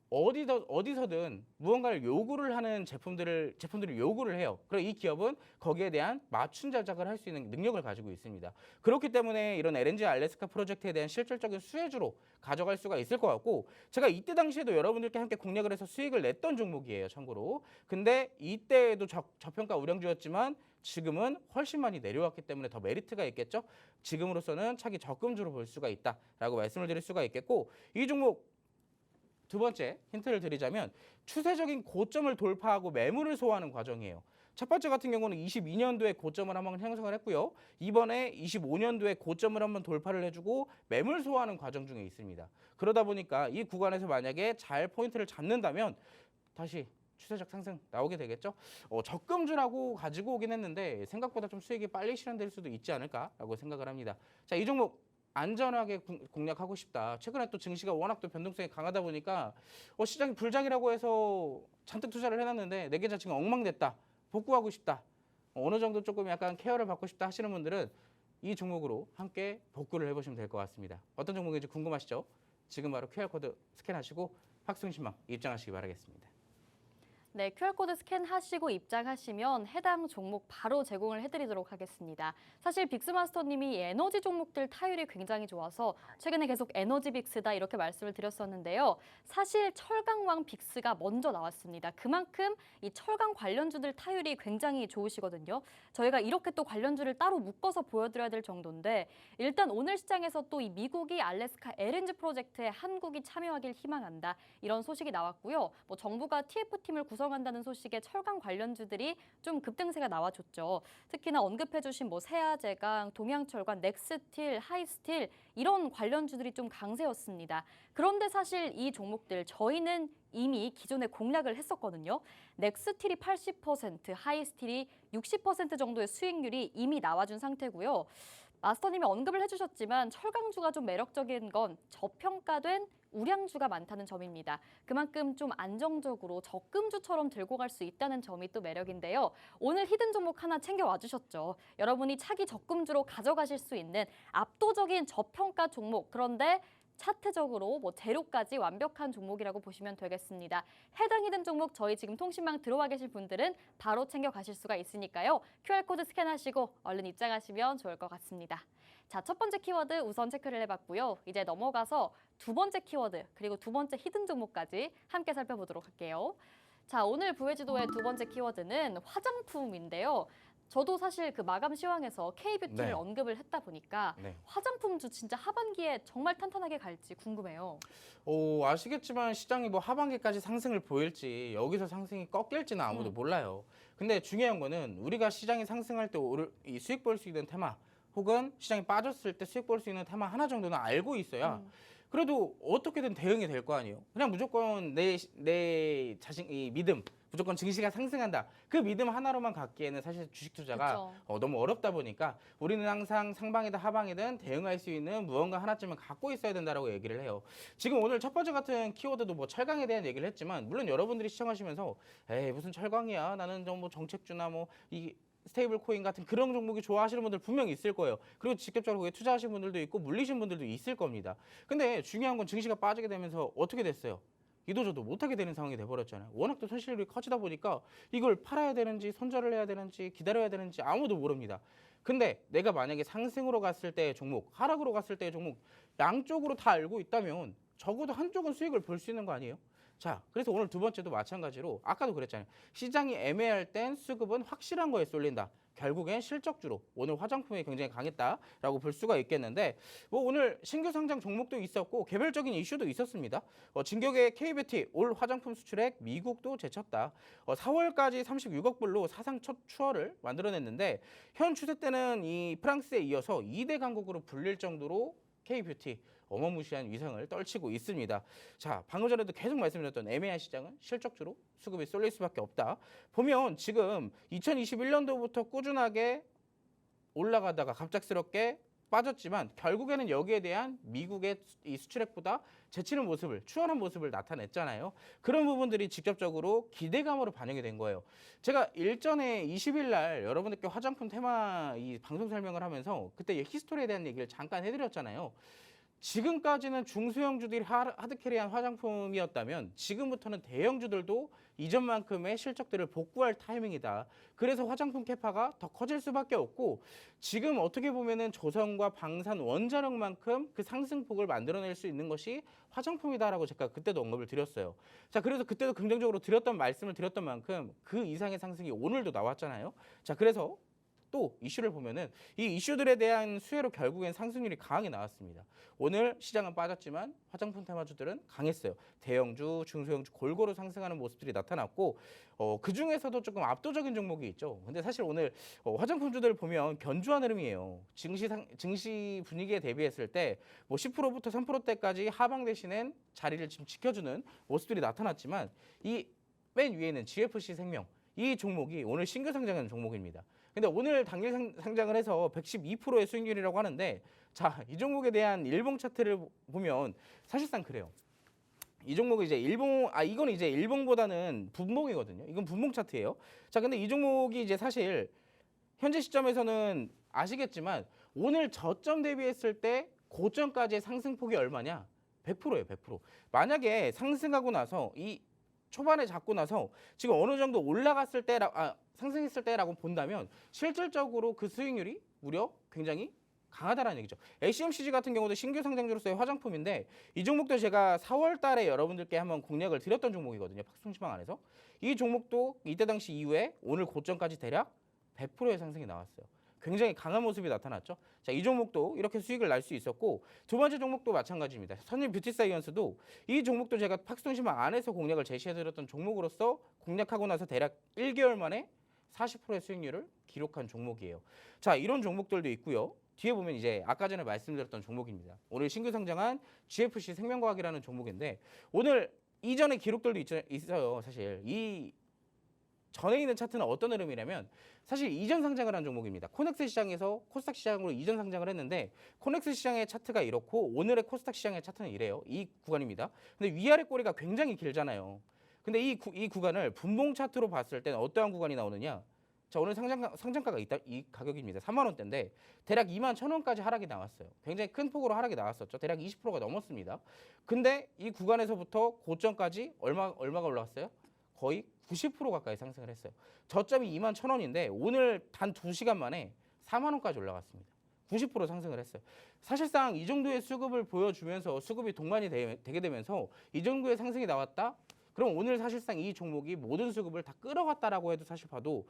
어디서든 무언가를 요구를 하는 제품들을 요구를 해요. 그리고 이 기업은 거기에 대한 맞춤 제작을 할 수 있는 능력을 가지고 있습니다. 그렇기 때문에 이런 LNG 알래스카 프로젝트에 대한 실질적인 수혜주로 가져갈 수가 있을 것 같고 제가 이때 당시에도 여러분들께 함께 공략을 해서 수익을 냈던 종목이에요. 참고로. 근데 이때에도 저평가 우량주였지만 지금은 훨씬 많이 내려왔기 때문에 더 메리트가 있겠죠. 지금으로서는 차기 적금주로 볼 수가 있다라고 말씀을 드릴 수가 있겠고 이 종목 두 번째 힌트를 드리자면 추세적인 고점을 돌파하고 매물을 소화하는 과정이에요. 첫 번째 같은 경우는 22년도에 고점을 한번 형성을 했고요. 이번에 25년도에 고점을 한번 돌파를 해주고 매물 소화하는 과정 중에 있습니다. 그러다 보니까 이 구간에서 만약에 잘 포인트를 잡는다면 다시 추세적 상승 나오게 되겠죠. 적금주라고 가지고 오긴 했는데 생각보다 좀 수익이 빨리 실현될 수도 있지 않을까라고 생각을 합니다. 자, 이 종목 안전하게 공략하고 싶다. 최근에 또 증시가 워낙 또 변동성이 강하다 보니까 시장이 불장이라고 해서 잔뜩 투자를 해놨는데 내 계좌 지금 엉망됐다. 복구하고 싶다. 어느 정도 조금 약간 케어를 받고 싶다 하시는 분들은 이 종목으로 함께 복구를 해보시면 될 것 같습니다. 어떤 종목인지 궁금하시죠? 지금 바로 QR코드 스캔하시고 확승신망 입장하시기 바라겠습니다. 네, QR코드 스캔하시고 입장하시면 해당 종목 바로 제공을 해드리도록 하겠습니다. 사실 빅스마스터님이 에너지 종목들 타율이 굉장히 좋아서 최근에 계속 에너지 빅스다 이렇게 말씀을 드렸었는데요. 사실 철강왕 빅스가 먼저 나왔습니다. 그만큼 이 철강 관련주들 타율이 굉장히 좋으시거든요. 저희가 이렇게 또 관련주를 따로 묶어서 보여드려야 될 정도인데 일단 오늘 시장에서 또 이 미국이 알래스카 LNG 프로젝트에 한국이 참여하길 희망한다. 이런 소식이 나왔고요. 뭐 정부가 TF팀을 구성한다는 소식에 철강 관련주들이 좀 급등세가 나와줬죠. 특히나 언급해주신 뭐 세아제강, 동양철관, 넥스틸, 하이스틸 이런 관련주들이 좀 강세였습니다. 그런데 사실 이 종목들 저희는 이미 기존에 공략을 했었거든요. 넥스틸이 80%, 하이스틸이 60% 정도의 수익률이 이미 나와준 상태고요. 마스터님이 언급을 해주셨지만 철강주가 좀 매력적인 건 저평가된 우량주가 많다는 점입니다. 그만큼 좀 안정적으로 적금주처럼 들고 갈 수 있다는 점이 또 매력인데요. 오늘 히든 종목 하나 챙겨와 주셨죠. 여러분이 차기 적금주로 가져가실 수 있는 압도적인 저평가 종목, 그런데 차트적으로 뭐 재료까지 완벽한 종목이라고 보시면 되겠습니다. 해당 히든 종목 저희 지금 통신망 들어와 계실 분들은 바로 챙겨가실 수가 있으니까요. QR코드 스캔하시고 얼른 입장하시면 좋을 것 같습니다. 자, 첫 번째 키워드 우선 체크를 해봤고요. 이제 넘어가서 두 번째 키워드 그리고 두 번째 히든 종목까지 함께 살펴보도록 할게요. 자, 오늘 부회지도의 두 번째 키워드는 화장품인데요. 저도 사실 그 마감 시황에서 K뷰티를 네. 언급을 했다 보니까 네. 화장품주 진짜 하반기에 정말 탄탄하게 갈지 궁금해요. 아시겠지만 시장이 뭐 하반기까지 상승을 보일지 여기서 상승이 꺾일지는 아무도 몰라요. 근데 중요한 거는 우리가 시장이 상승할 때 이 수익 볼 수 있는 테마 혹은 시장이 빠졌을 때 수익 볼 수 있는 테마 하나 정도는 알고 있어야 그래도 어떻게든 대응이 될 거 아니에요. 그냥 무조건 내 자신 이 믿음 무조건 증시가 상승한다. 그 믿음 하나로만 갖기에는 사실 주식 투자가 그쵸. 너무 어렵다 보니까 우리는 항상 상방이든 하방이든 대응할 수 있는 무언가 하나쯤은 갖고 있어야 된다라고 얘기를 해요. 지금 오늘 첫 번째 같은 키워드도 뭐 철강에 대한 얘기를 했지만 물론 여러분들이 시청하시면서 에이 무슨 철강이야. 나는 좀 뭐 정책주나 뭐 이 스테이블 코인 같은 그런 종목이 좋아하시는 분들 분명히 있을 거예요. 그리고 직접적으로 거기에 투자하신 분들도 있고 물리신 분들도 있을 겁니다. 근데 중요한 건 증시가 빠지게 되면서 어떻게 됐어요? 이도저도 못하게 되는 상황이 돼버렸잖아요. 워낙 또 손실률이 커지다 보니까 이걸 팔아야 되는지 손절을 해야 되는지 기다려야 되는지 아무도 모릅니다. 근데 내가 만약에 상승으로 갔을 때의 종목, 하락으로 갔을 때의 종목 양쪽으로 다 알고 있다면 적어도 한쪽은 수익을 볼 수 있는 거 아니에요? 자, 그래서 오늘 두 번째도 마찬가지로 아까도 그랬잖아요. 시장이 애매할 땐 수급은 확실한 거에 쏠린다. 결국엔 실적주로 오늘 화장품이 굉장히 강했다라고 볼 수가 있겠는데 뭐 오늘 신규 상장 종목도 있었고 개별적인 이슈도 있었습니다. 진격의 K뷰티 올 화장품 수출액 미국도 제쳤다. 4월까지 36억 불로 사상 첫 추월을 만들어냈는데 현 추세 때는 이 프랑스에 이어서 2대 강국으로 불릴 정도로 K뷰티 어마무시한 위상을 떨치고 있습니다. 자, 방금 전에도 계속 말씀드렸던 애매한 시장은 실적주로 수급이 쏠릴 수밖에 없다. 보면 지금 2021년도부터 꾸준하게 올라가다가 갑작스럽게 빠졌지만 결국에는 여기에 대한 미국의 이 수출액보다 제치는 모습을 추월한 모습을 나타냈잖아요. 그런 부분들이 직접적으로 기대감으로 반영이 된 거예요. 제가 일전에 20일 날 여러분들께 화장품 테마 이 방송 설명을 하면서 그때 히스토리에 대한 얘기를 잠깐 해드렸잖아요. 지금까지는 중소형주들이 하드캐리한 화장품이었다면 지금부터는 대형주들도 이전만큼의 실적들을 복구할 타이밍이다. 그래서 화장품 캐파가 더 커질 수밖에 없고 지금 어떻게 보면은 조선과 방산 원자력만큼 그 상승폭을 만들어낼 수 있는 것이 화장품이다라고 제가 그때도 언급을 드렸어요. 자, 그래서 그때도 긍정적으로 말씀을 드렸던 만큼 그 이상의 상승이 오늘도 나왔잖아요. 자, 그래서 또 이슈를 보면은 이 이슈들에 대한 수혜로 결국엔 상승률이 강하게 나왔습니다. 오늘 시장은 빠졌지만 화장품 테마주들은 강했어요. 대형주, 중소형주 골고루 상승하는 모습들이 나타났고 그 중에서도 조금 압도적인 종목이 있죠. 근데 사실 오늘 화장품주들을 보면 견조한 흐름이에요. 증시 분위기에 대비했을 때 뭐 10%부터 3%대까지 하방 대신엔 자리를 지금 지켜주는 모습들이 나타났지만 이 맨 위에는 GFC 생명 이 종목이 오늘 신규 상장하는 종목입니다. 근데 오늘 당일 상장을 해서 112%의 수익률이라고 하는데 자, 이 종목에 대한 일봉 차트를 보면 사실상 그래요. 이 종목이 이제 이건 이제 일봉보다는 분봉이거든요. 이건 분봉 차트예요. 자, 근데 이 종목이 이제 사실 현재 시점에서는 아시겠지만 오늘 저점 대비했을 때 고점까지의 상승폭이 얼마냐? 100%예요, 100%. 만약에 상승하고 나서 이 초반에 잡고 나서 지금 어느 정도 올라갔을 상승했을 때라고 본다면 실질적으로 그 수익률이 무려 굉장히 강하다라는 얘기죠. ACMCG 같은 경우도 신규 상장주로서의 화장품인데 이 종목도 제가 4월 달에 여러분들께 한번 공략을 드렸던 종목이거든요. 팍스통신방 안에서. 이 종목도 이때 당시 이후에 오늘 고점까지 대략 100%의 상승이 나왔어요. 굉장히 강한 모습이 나타났죠. 자, 이 종목도 이렇게 수익을 날 수 있었고 두 번째 종목도 마찬가지입니다. 선일 뷰티 사이언스도 이 종목도 제가 팍스통신방 안에서 공략을 제시해드렸던 종목으로서 공략하고 나서 대략 1개월 만에 40%의 수익률을 기록한 종목이에요. 자, 이런 종목들도 있고요. 뒤에 보면 이제 아까 전에 말씀드렸던 종목입니다. 오늘 신규 상장한 GFC 생명과학이라는 종목인데 오늘 이전에 기록들도 있어요. 사실 이 전에 있는 차트는 어떤 흐름이냐면 사실 이전 상장을 한 종목입니다. 코넥스 시장에서 코스닥 시장으로 이전 상장을 했는데 코넥스 시장의 차트가 이렇고 오늘의 코스닥 시장의 차트는 이래요. 이 구간입니다. 근데 위아래 꼬리가 굉장히 길잖아요. 근데 이 구간을 분봉 차트로 봤을 때는 어떠한 구간이 나오느냐? 자, 오늘 상장가가 이 가격입니다. 3만 원대인데 대략 2만 1,000원까지 하락이 나왔어요. 굉장히 큰 폭으로 하락이 나왔었죠. 대략 20%가 넘었습니다. 근데 이 구간에서부터 고점까지 얼마가 올라갔어요? 거의 90% 가까이 상승을 했어요. 저점이 2만 1,000원인데 오늘 단 2시간 만에 4만 원까지 올라갔습니다. 90% 상승을 했어요. 사실상 이 정도의 수급을 보여주면서 수급이 동반이 되게 되면서 이 정도의 상승이 나왔다? 그럼 오늘 사실상 이 종목이 모든 수급을 다 끌어갔다라고 해도 사실 봐도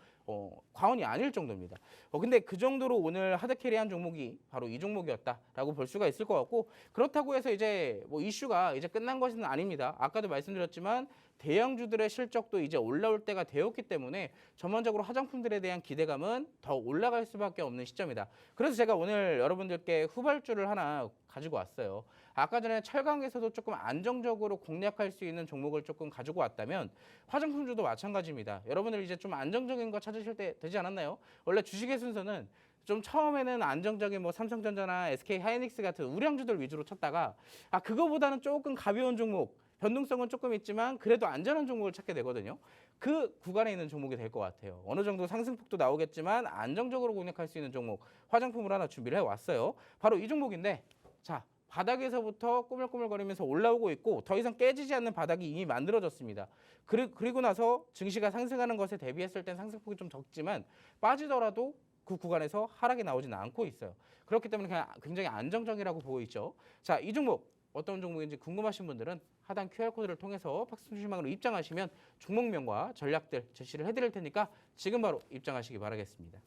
과언이 아닐 정도입니다. 근데 그 정도로 오늘 하드캐리한 종목이 바로 이 종목이었다라고 볼 수가 있을 것 같고 그렇다고 해서 이제 뭐 이슈가 이제 끝난 것은 아닙니다. 아까도 말씀드렸지만 대형주들의 실적도 이제 올라올 때가 되었기 때문에 전반적으로 화장품들에 대한 기대감은 더 올라갈 수밖에 없는 시점이다. 그래서 제가 오늘 여러분들께 후발주를 하나 가지고 왔어요. 아까 전에 철강에서도 조금 안정적으로 공략할 수 있는 종목을 조금 가지고 왔다면 화장품주도 마찬가지입니다. 여러분들 이제 좀 안정적인 거 찾으실 때 되지 않았나요? 원래 주식의 순서는 좀 처음에는 안정적인 뭐 삼성전자나 SK 하이닉스 같은 우량주들 위주로 쳤다가 그거보다는 조금 가벼운 종목, 변동성은 조금 있지만 그래도 안전한 종목을 찾게 되거든요. 그 구간에 있는 종목이 될 것 같아요. 어느 정도 상승폭도 나오겠지만 안정적으로 공략할 수 있는 종목, 화장품을 하나 준비를 해왔어요. 바로 이 종목인데, 자, 바닥에서부터 꾸물꾸물거리면서 올라오고 있고 더 이상 깨지지 않는 바닥이 이미 만들어졌습니다. 그리고 나서 증시가 상승하는 것에 대비했을 땐 상승폭이 좀 적지만 빠지더라도 그 구간에서 하락이 나오지는 않고 있어요. 그렇기 때문에 그냥 굉장히 안정적이라고 보고 있죠. 자, 이 종목 어떤 종목인지 궁금하신 분들은 하단 QR코드를 통해서 박스통신망으로 입장하시면 종목명과 전략들 제시를 해드릴 테니까 지금 바로 입장하시기 바라겠습니다.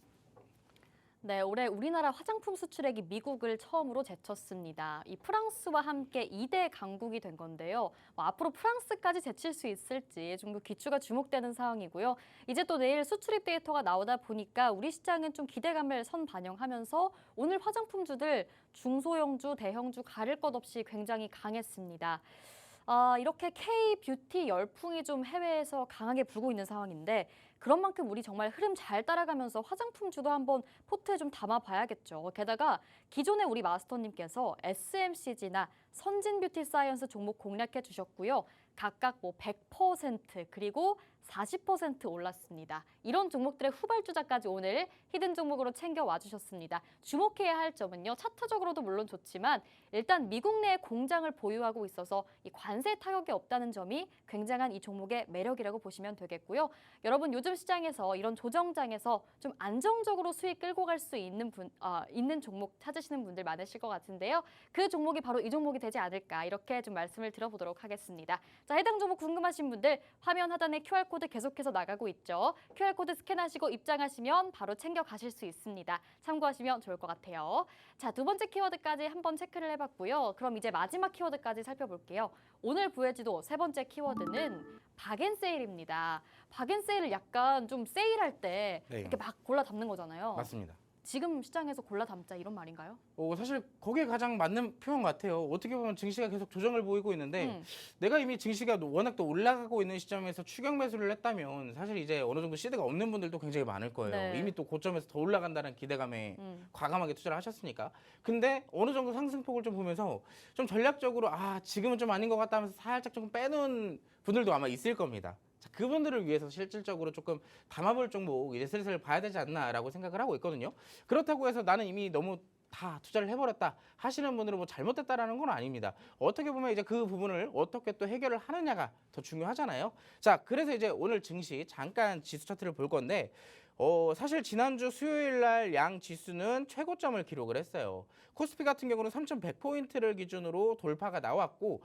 네, 올해 우리나라 화장품 수출액이 미국을 처음으로 제쳤습니다. 이 프랑스와 함께 2대 강국이 된 건데요. 앞으로 프랑스까지 제칠 수 있을지 좀 더 귀추가 주목되는 상황이고요. 이제 또 내일 수출입 데이터가 나오다 보니까 우리 시장은 좀 기대감을 선반영하면서 오늘 화장품주들 중소형주, 대형주 가릴 것 없이 굉장히 강했습니다. 이렇게 K-뷰티 열풍이 좀 해외에서 강하게 불고 있는 상황인데 그런 만큼 우리 정말 흐름 잘 따라가면서 화장품주도 한번 포트에 좀 담아봐야겠죠. 게다가 기존에 우리 마스터님께서 SMCG나 선진뷰티사이언스 종목 공략해 주셨고요. 각각 뭐 100% 그리고 40% 올랐습니다. 이런 종목들의 후발주자까지 오늘 히든 종목으로 챙겨와 주셨습니다. 주목해야 할 점은요. 차트적으로도 물론 좋지만 일단 미국 내에 공장을 보유하고 있어서 이 관세 타격이 없다는 점이 굉장한 이 종목의 매력이라고 보시면 되겠고요. 여러분 요즘 시장에서 이런 조정장에서 좀 안정적으로 수익 끌고 갈 수 있는 있는 종목 찾으시는 분들 많으실 것 같은데요. 그 종목이 바로 이 종목이 되지 않을까 이렇게 좀 말씀을 드려보도록 하겠습니다. 자, 해당 종목 궁금하신 분들 화면 하단에 QR코드 계속해서 나가고 있죠. QR코드 스캔하시고 입장하시면 바로 챙겨 가실 수 있습니다. 참고하시면 좋을 것 같아요. 자, 두 번째 키워드까지 한번 체크를 해봤고요. 그럼 이제 마지막 키워드까지 살펴볼게요. 오늘 부회지도 세 번째 키워드는 박앤세일입니다. 박앤세일을 약간 좀 세일할 때 네. 이렇게 막 골라 담는 거잖아요. 맞습니다. 지금 시장에서 골라 담자 이런 말인가요? 사실 거기에 가장 맞는 표현 같아요. 어떻게 보면 증시가 계속 조정을 보이고 있는데 내가 이미 증시가 워낙 또 올라가고 있는 시점에서 추격 매수를 했다면 사실 이제 어느 정도 시드가 없는 분들도 굉장히 많을 거예요. 네. 이미 또 고점에서 더 올라간다는 기대감에 과감하게 투자를 하셨으니까. 근데 어느 정도 상승폭을 좀 보면서 좀 전략적으로 지금은 좀 아닌 것 같다 하면서 살짝 좀 빼놓은 분들도 아마 있을 겁니다. 자, 그분들을 위해서 실질적으로 조금 담아볼 종목 이제 슬슬 봐야 되지 않나라고 생각을 하고 있거든요. 그렇다고 해서 나는 이미 너무 다 투자를 해버렸다 하시는 분들은 뭐 잘못됐다라는 건 아닙니다. 어떻게 보면 이제 그 부분을 어떻게 또 해결을 하느냐가 더 중요하잖아요. 자, 그래서 이제 오늘 증시 잠깐 지수 차트를 볼 건데 사실 지난주 수요일 날 양 지수는 최고점을 기록을 했어요. 코스피 같은 경우는 3,100포인트를 기준으로 돌파가 나왔고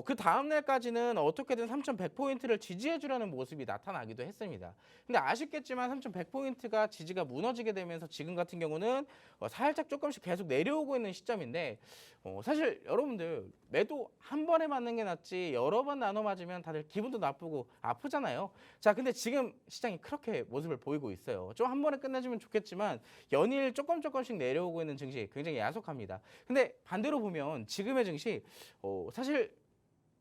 그 다음 날까지는 어떻게든 3,100포인트를 지지해 주려는 모습이 나타나기도 했습니다. 근데 아쉽겠지만 3,100포인트가 지지가 무너지게 되면서 지금 같은 경우는 살짝 조금씩 계속 내려오고 있는 시점인데 사실 여러분들 매도 한 번에 맞는 게 낫지 여러 번 나눠 맞으면 다들 기분도 나쁘고 아프잖아요. 자, 근데 지금 시장이 그렇게 모습을 보이고 있어요. 좀 한 번에 끝내주면 좋겠지만 연일 조금씩 내려오고 있는 증시 굉장히 야속합니다. 근데 반대로 보면 지금의 증시 사실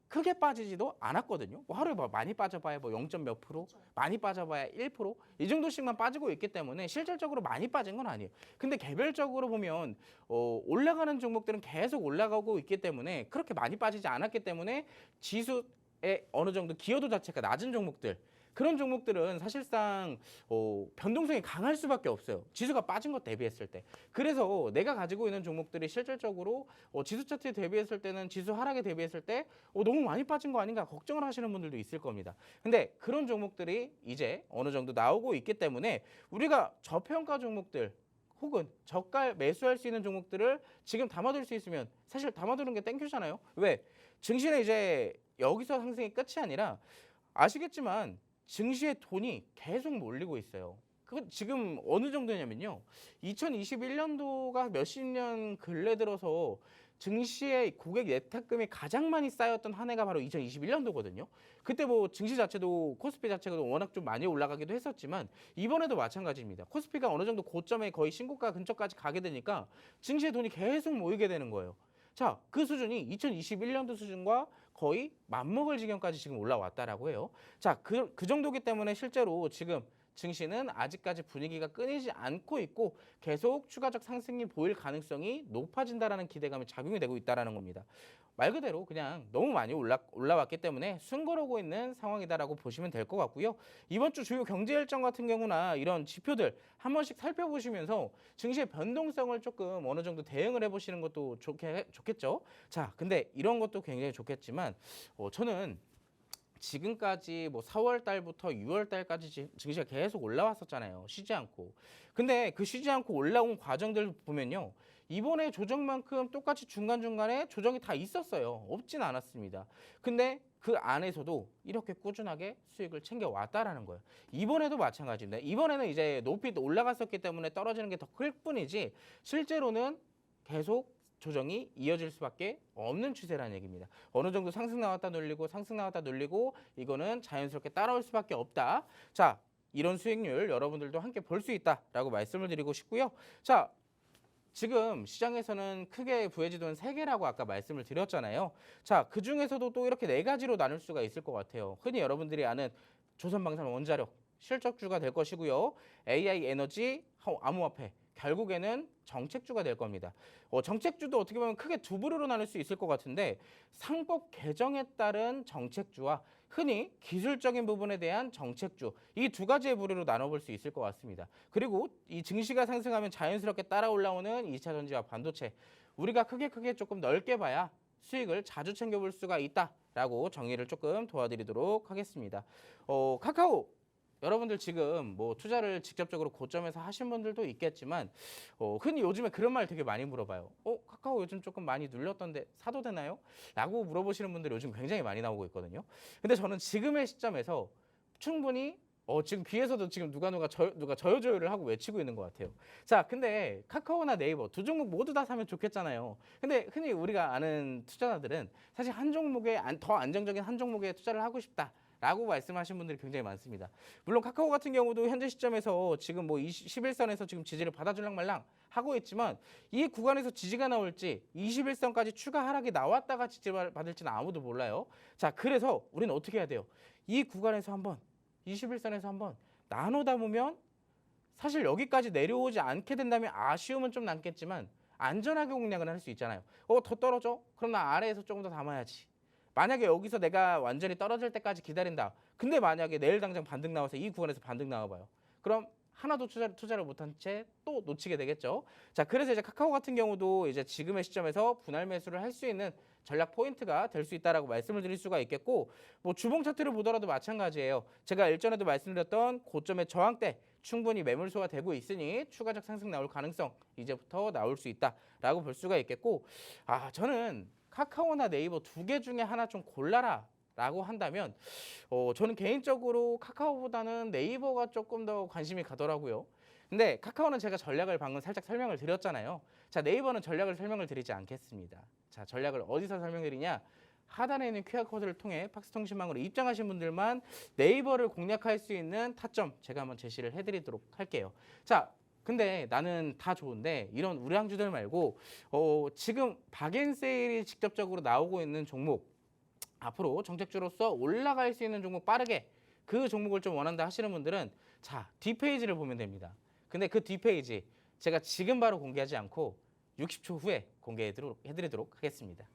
크게 빠지지도 않았거든요. 뭐 하루에 많이 빠져봐야 뭐 0. 몇 프로, 많이 빠져봐야 1%, 이 정도씩만 빠지고 있기 때문에 실질적으로 많이 빠진 건 아니에요. 근데 개별적으로 보면 올라가는 종목들은 계속 올라가고 있기 때문에 그렇게 많이 빠지지 않았기 때문에 지수의 어느 정도 기여도 자체가 낮은 종목들, 그런 종목들은 사실상 변동성이 강할 수밖에 없어요. 지수가 빠진 것 대비했을 때. 그래서 내가 가지고 있는 종목들이 실질적으로 지수 차트에 대비했을 때는 지수 하락에 대비했을 때 너무 많이 빠진 거 아닌가 걱정을 하시는 분들도 있을 겁니다. 근데 그런 종목들이 이제 어느 정도 나오고 있기 때문에 우리가 저평가 종목들 혹은 저가 매수할 수 있는 종목들을 지금 담아둘 수 있으면 사실 담아두는 게 땡큐잖아요. 왜? 증시는 이제 여기서 상승이 끝이 아니라 아시겠지만 증시의 돈이 계속 몰리고 있어요. 그건 지금 어느 정도냐면요. 2021년도가 몇십 년 근래 들어서 증시의 고객 예탁금이 가장 많이 쌓였던 한 해가 바로 2021년도거든요. 그때 뭐 증시 자체도 코스피 자체가 워낙 좀 많이 올라가기도 했었지만 이번에도 마찬가지입니다. 코스피가 어느 정도 고점에 거의 신고가 근처까지 가게 되니까 증시에 돈이 계속 모이게 되는 거예요. 자, 그 수준이 2021년도 수준과 거의 맞먹을 지경까지 지금 올라왔다라고 해요. 자, 그 정도기 때문에 실제로 지금 증시는 아직까지 분위기가 끊이지 않고 있고 계속 추가적 상승이 보일 가능성이 높아진다라는 기대감이 작용이 되고 있다라는 겁니다. 말 그대로 그냥 너무 많이 올라왔기 때문에 숨고르고 있는 상황이다라고 보시면 될 것 같고요. 이번 주 주요 경제 일정 같은 경우나 이런 지표들 한 번씩 살펴보시면서 증시의 변동성을 조금 어느 정도 대응을 해보시는 것도 좋겠죠. 자, 근데 이런 것도 굉장히 좋겠지만 저는 지금까지 뭐 4월 달부터 6월 달까지 증시가 계속 올라왔었잖아요. 쉬지 않고. 근데 그 쉬지 않고 올라온 과정들 보면요. 이번에 조정만큼 똑같이 중간중간에 조정이 다 있었어요. 없진 않았습니다. 근데 그 안에서도 이렇게 꾸준하게 수익을 챙겨왔다라는 거예요. 이번에도 마찬가지입니다. 이번에는 이제 높이 올라갔었기 때문에 떨어지는 게 더 클 뿐이지 실제로는 계속 조정이 이어질 수밖에 없는 추세라는 얘기입니다. 어느 정도 상승 나왔다 눌리고 상승 나왔다 눌리고 이거는 자연스럽게 따라올 수밖에 없다. 자, 이런 수익률 여러분들도 함께 볼 수 있다라고 말씀을 드리고 싶고요. 자, 지금 시장에서는 크게 부해지도는 3개라고 아까 말씀을 드렸잖아요. 자, 그중에서도 또 이렇게 4가지로 나눌 수가 있을 것 같아요. 흔히 여러분들이 아는 조선방산 원자력, 실적주가 될 것이고요. AI 에너지, 암호화폐, 결국에는 정책주가 될 겁니다. 정책주도 어떻게 보면 크게 두 부류로 나눌 수 있을 것 같은데 상법 개정에 따른 정책주와 흔히 기술적인 부분에 대한 정책주 이 두 가지의 부류로 나눠볼 수 있을 것 같습니다. 그리고 이 증시가 상승하면 자연스럽게 따라 올라오는 2차 전지와 반도체 우리가 크게 조금 넓게 봐야 수익을 자주 챙겨볼 수가 있다라고 정리를 조금 도와드리도록 하겠습니다. 카카오 여러분들 지금 뭐 투자를 직접적으로 고점에서 하신 분들도 있겠지만 흔히 요즘에 그런 말 되게 많이 물어봐요. 카카오 요즘 조금 많이 눌렸던데 사도 되나요? 라고 물어보시는 분들이 요즘 굉장히 많이 나오고 있거든요. 근데 저는 지금의 시점에서 충분히 지금 귀에서도 지금 누가 저요저요를 하고 외치고 있는 것 같아요. 자, 근데 카카오나 네이버 두 종목 모두 다 사면 좋겠잖아요. 근데 흔히 우리가 아는 투자자들은 사실 한 종목에 더 안정적인 한 종목에 투자를 하고 싶다. 라고 말씀하신 분들이 굉장히 많습니다. 물론 카카오 같은 경우도 현재 시점에서 지금 뭐 21선에서 지금 지지를 받아줄랑 말랑 하고 있지만 이 구간에서 지지가 나올지 21선까지 추가 하락이 나왔다가 지지를 받을지는 아무도 몰라요. 자, 그래서 우리는 어떻게 해야 돼요? 이 구간에서 한번 21선에서 한번 나눠 담으면 사실 여기까지 내려오지 않게 된다면 아쉬움은 좀 남겠지만 안전하게 공략을 할 수 있잖아요. 더 떨어져? 그럼 나 아래에서 조금 더 담아야지. 만약에 여기서 내가 완전히 떨어질 때까지 기다린다. 근데 만약에 내일 당장 반등 나와서 이 구간에서 반등 나와봐요. 그럼 하나도 투자를 못한 채 또 놓치게 되겠죠. 자, 그래서 이제 카카오 같은 경우도 이제 지금의 시점에서 분할 매수를 할 수 있는 전략 포인트가 될 수 있다라고 말씀을 드릴 수가 있겠고, 뭐 주봉 차트를 보더라도 마찬가지예요. 제가 일전에도 말씀드렸던 고점의 저항대 충분히 매물소가 되고 있으니 추가적 상승 나올 가능성 이제부터 나올 수 있다라고 볼 수가 있겠고, 저는 카카오나 네이버 두 개 중에 하나 좀 골라라 라고 한다면 저는 개인적으로 카카오보다는 네이버가 조금 더 관심이 가더라고요. 근데 카카오는 제가 전략을 방금 살짝 설명을 드렸잖아요. 자, 네이버는 전략을 설명을 드리지 않겠습니다. 자, 전략을 어디서 설명드리냐? 하단에 있는 QR코드를 통해 팍스통신망으로 입장하신 분들만 네이버를 공략할 수 있는 타점 제가 한번 제시를 해드리도록 할게요. 자, 근데 나는 다 좋은데 이런 우량주들 말고 지금 박앤세일이 직접적으로 나오고 있는 종목 앞으로 정책주로서 올라갈 수 있는 종목 빠르게 그 종목을 좀 원한다 하시는 분들은 자, 뒷페이지를 보면 됩니다. 근데 그 뒷페이지 제가 지금 바로 공개하지 않고 60초 후에 공개해드리도록 하겠습니다.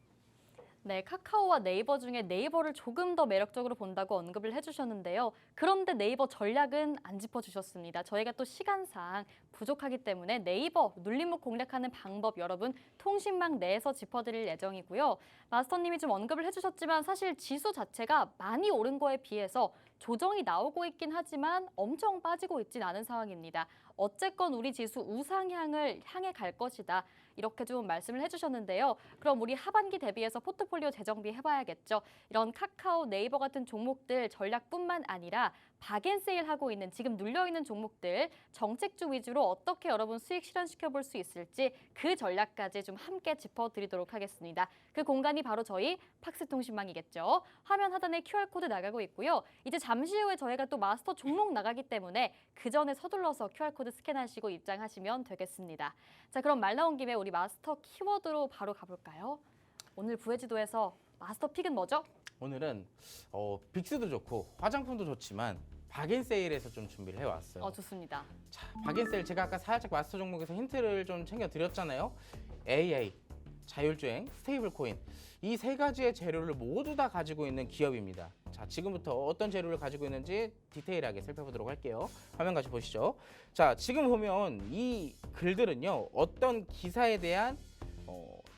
네, 카카오와 네이버 중에 네이버를 조금 더 매력적으로 본다고 언급을 해주셨는데요. 그런데 네이버 전략은 안 짚어주셨습니다. 저희가 또 시간상 부족하기 때문에 네이버 눌림목 공략하는 방법 여러분 통신망 내에서 짚어드릴 예정이고요. 마스터님이 좀 언급을 해주셨지만 사실 지수 자체가 많이 오른 거에 비해서 조정이 나오고 있긴 하지만 엄청 빠지고 있진 않은 상황입니다. 어쨌건 우리 지수 우상향을 향해 갈 것이다. 이렇게 좀 말씀을 해주셨는데요. 그럼 우리 하반기 대비해서 포트폴리오 재정비 해봐야겠죠. 이런 카카오, 네이버 같은 종목들 전략뿐만 아니라 박앤세일 하고 있는 지금 눌려있는 종목들 정책주 위주로 어떻게 여러분 수익 실현시켜 볼 수 있을지 그 전략까지 좀 함께 짚어드리도록 하겠습니다. 그 공간이 바로 저희 팍스통신망이겠죠. 화면 하단에 QR코드 나가고 있고요. 이제 잠시 후에 저희가 또 마스터 종목 나가기 때문에 그 전에 서둘러서 QR코드 스캔하시고 입장하시면 되겠습니다. 자, 그럼 말 나온 김에 우리 마스터 키워드로 바로 가볼까요? 오늘 부회지도에서 마스터 픽은 뭐죠? 오늘은 빅스도 좋고 화장품도 좋지만 박앤세일에서 좀 준비를 해왔어요. 좋습니다. 자, 박앤세일 제가 아까 살짝 마스터 종목에서 힌트를 좀 챙겨드렸잖아요. AA, 자율주행, 스테이블 코인 이 세 가지의 재료를 모두 다 가지고 있는 기업입니다. 자, 지금부터 어떤 재료를 가지고 있는지 디테일하게 살펴보도록 할게요. 화면 같이 보시죠. 자, 지금 보면 이 글들은요 어떤 기사에 대한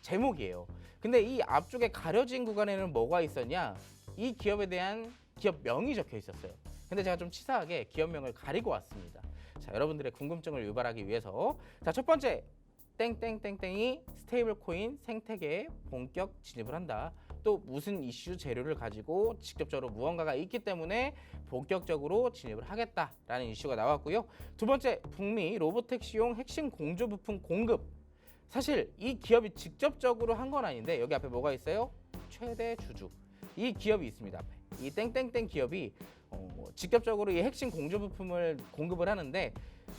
제목이에요. 근데 이 앞쪽에 가려진 구간에는 뭐가 있었냐? 이 기업에 대한 기업명이 적혀 있었어요. 근데 제가 좀 치사하게 기업명을 가리고 왔습니다. 자, 여러분들의 궁금증을 유발하기 위해서 자, 첫 번째 땡땡땡땡이 스테이블 코인 생태계에 본격 진입을 한다. 또 무슨 이슈 재료를 가지고 직접적으로 무언가가 있기 때문에 본격적으로 진입을 하겠다라는 이슈가 나왔고요. 두 번째 북미 로보택시용 핵심 공조 부품 공급. 사실 이 기업이 직접적으로 한 건 아닌데 여기 앞에 뭐가 있어요? 최대 주주. 이 기업이 있습니다. 앞에. 이 땡땡땡 기업이 직접적으로 이 핵심 공조 부품을 공급을 하는데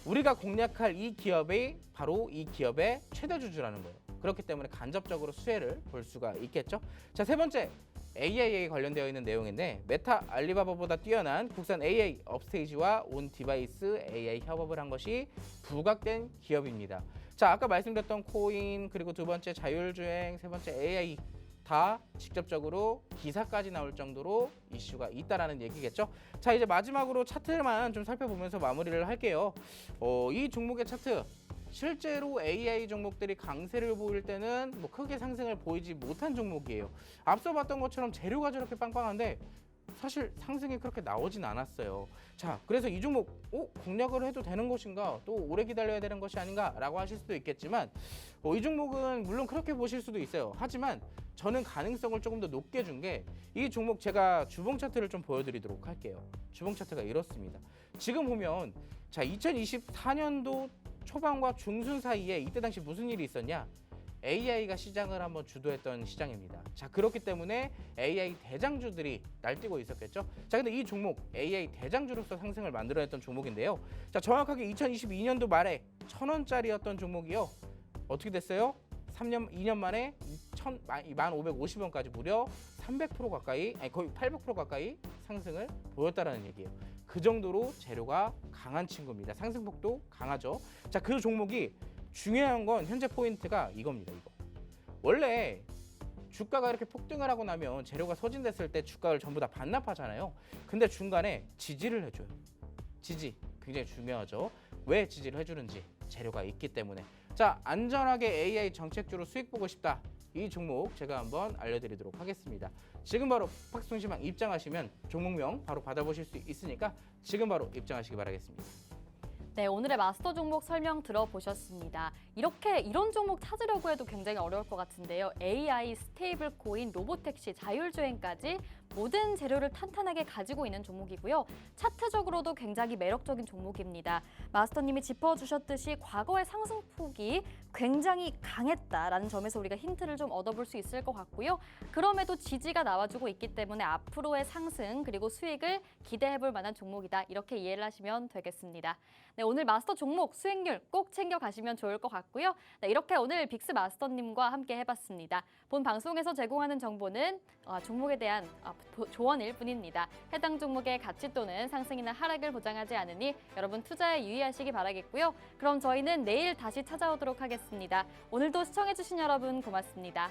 우리가 공략할 이 기업이 바로 이 기업의 최대 주주라는 거예요. 그렇기 때문에 간접적으로 수혜를 볼 수가 있겠죠. 자, 세 번째 AI에 관련되어 있는 내용인데 메타 알리바바보다 뛰어난 국산 AI 업스테이지와 온 디바이스 AI 협업을 한 것이 부각된 기업입니다. 자, 아까 말씀드렸던 코인 그리고 두 번째 자율주행, 세 번째 AI 다 직접적으로 기사까지 나올 정도로 이슈가 있다라는 얘기겠죠. 자, 이제 마지막으로 차트만 좀 살펴보면서 마무리를 할게요. 이 종목의 차트 실제로 AI 종목들이 강세를 보일 때는 뭐 크게 상승을 보이지 못한 종목이에요. 앞서 봤던 것처럼 재료가 저렇게 빵빵한데 사실 상승이 그렇게 나오진 않았어요. 자, 그래서 이 종목 공략을 해도 되는 것인가, 또 오래 기다려야 되는 것이 아닌가 라고 하실 수도 있겠지만 이 종목은 물론 그렇게 보실 수도 있어요. 하지만 저는 가능성을 조금 더 높게 준 게 이 종목 제가 주봉 차트를 좀 보여드리도록 할게요. 주봉 차트가 이렇습니다. 지금 보면 자, 2024년도 초반과 중순 사이에 이때 당시 무슨 일이 있었냐? AI가 시장을 한번 주도했던 시장입니다. 자, 그렇기 때문에 AI 대장주들이 날뛰고 있었겠죠. 자, 근데 이 종목 AI 대장주로서 상승을 만들어냈던 종목인데요. 자, 정확하게 2022년도 말에 1,000원짜리였던 종목이요. 어떻게 됐어요? 2년 만에 1,550원까지 무려 300% 가까이, 아니 거의 800% 가까이 상승을 보였다라는 얘기예요. 그 정도로 재료가 강한 친구입니다. 상승폭도 강하죠. 자, 그 종목이 중요한 건 현재 포인트가 이겁니다. 이거. 원래 주가가 이렇게 폭등을 하고 나면 재료가 소진됐을 때 주가를 전부 다 반납하잖아요. 근데 중간에 지지를 해줘요. 지지 굉장히 중요하죠. 왜 지지를 해주는지 재료가 있기 때문에. 자, 안전하게 AI 정책주로 수익 보고 싶다. 이 종목 제가 한번 알려드리도록 하겠습니다. 지금 바로 팍스통신망 입장하시면 종목명 바로 받아보실 수 있으니까 지금 바로 입장하시기 바라겠습니다. 네, 오늘의 마스터 종목 설명 들어보셨습니다. 이런 종목 찾으려고 해도 굉장히 어려울 것 같은데요. AI, 스테이블 코인, 로보택시, 자율주행까지 모든 재료를 탄탄하게 가지고 있는 종목이고요. 차트적으로도 굉장히 매력적인 종목입니다. 마스터님이 짚어주셨듯이 과거의 상승폭이 굉장히 강했다라는 점에서 우리가 힌트를 좀 얻어볼 수 있을 것 같고요. 그럼에도 지지가 나와주고 있기 때문에 앞으로의 상승 그리고 수익을 기대해볼 만한 종목이다. 이렇게 이해를 하시면 되겠습니다. 네, 오늘 마스터 종목 수익률 꼭 챙겨가시면 좋을 것 같고요. 네, 이렇게 오늘 빅스 마스터님과 함께 해봤습니다. 본 방송에서 제공하는 정보는 종목에 대한 조언일 뿐입니다. 해당 종목의 가치 또는 상승이나 하락을 보장하지 않으니 여러분 투자에 유의하시기 바라겠고요. 그럼 저희는 내일 다시 찾아오도록 하겠습니다. 오늘도 시청해주신 여러분 고맙습니다.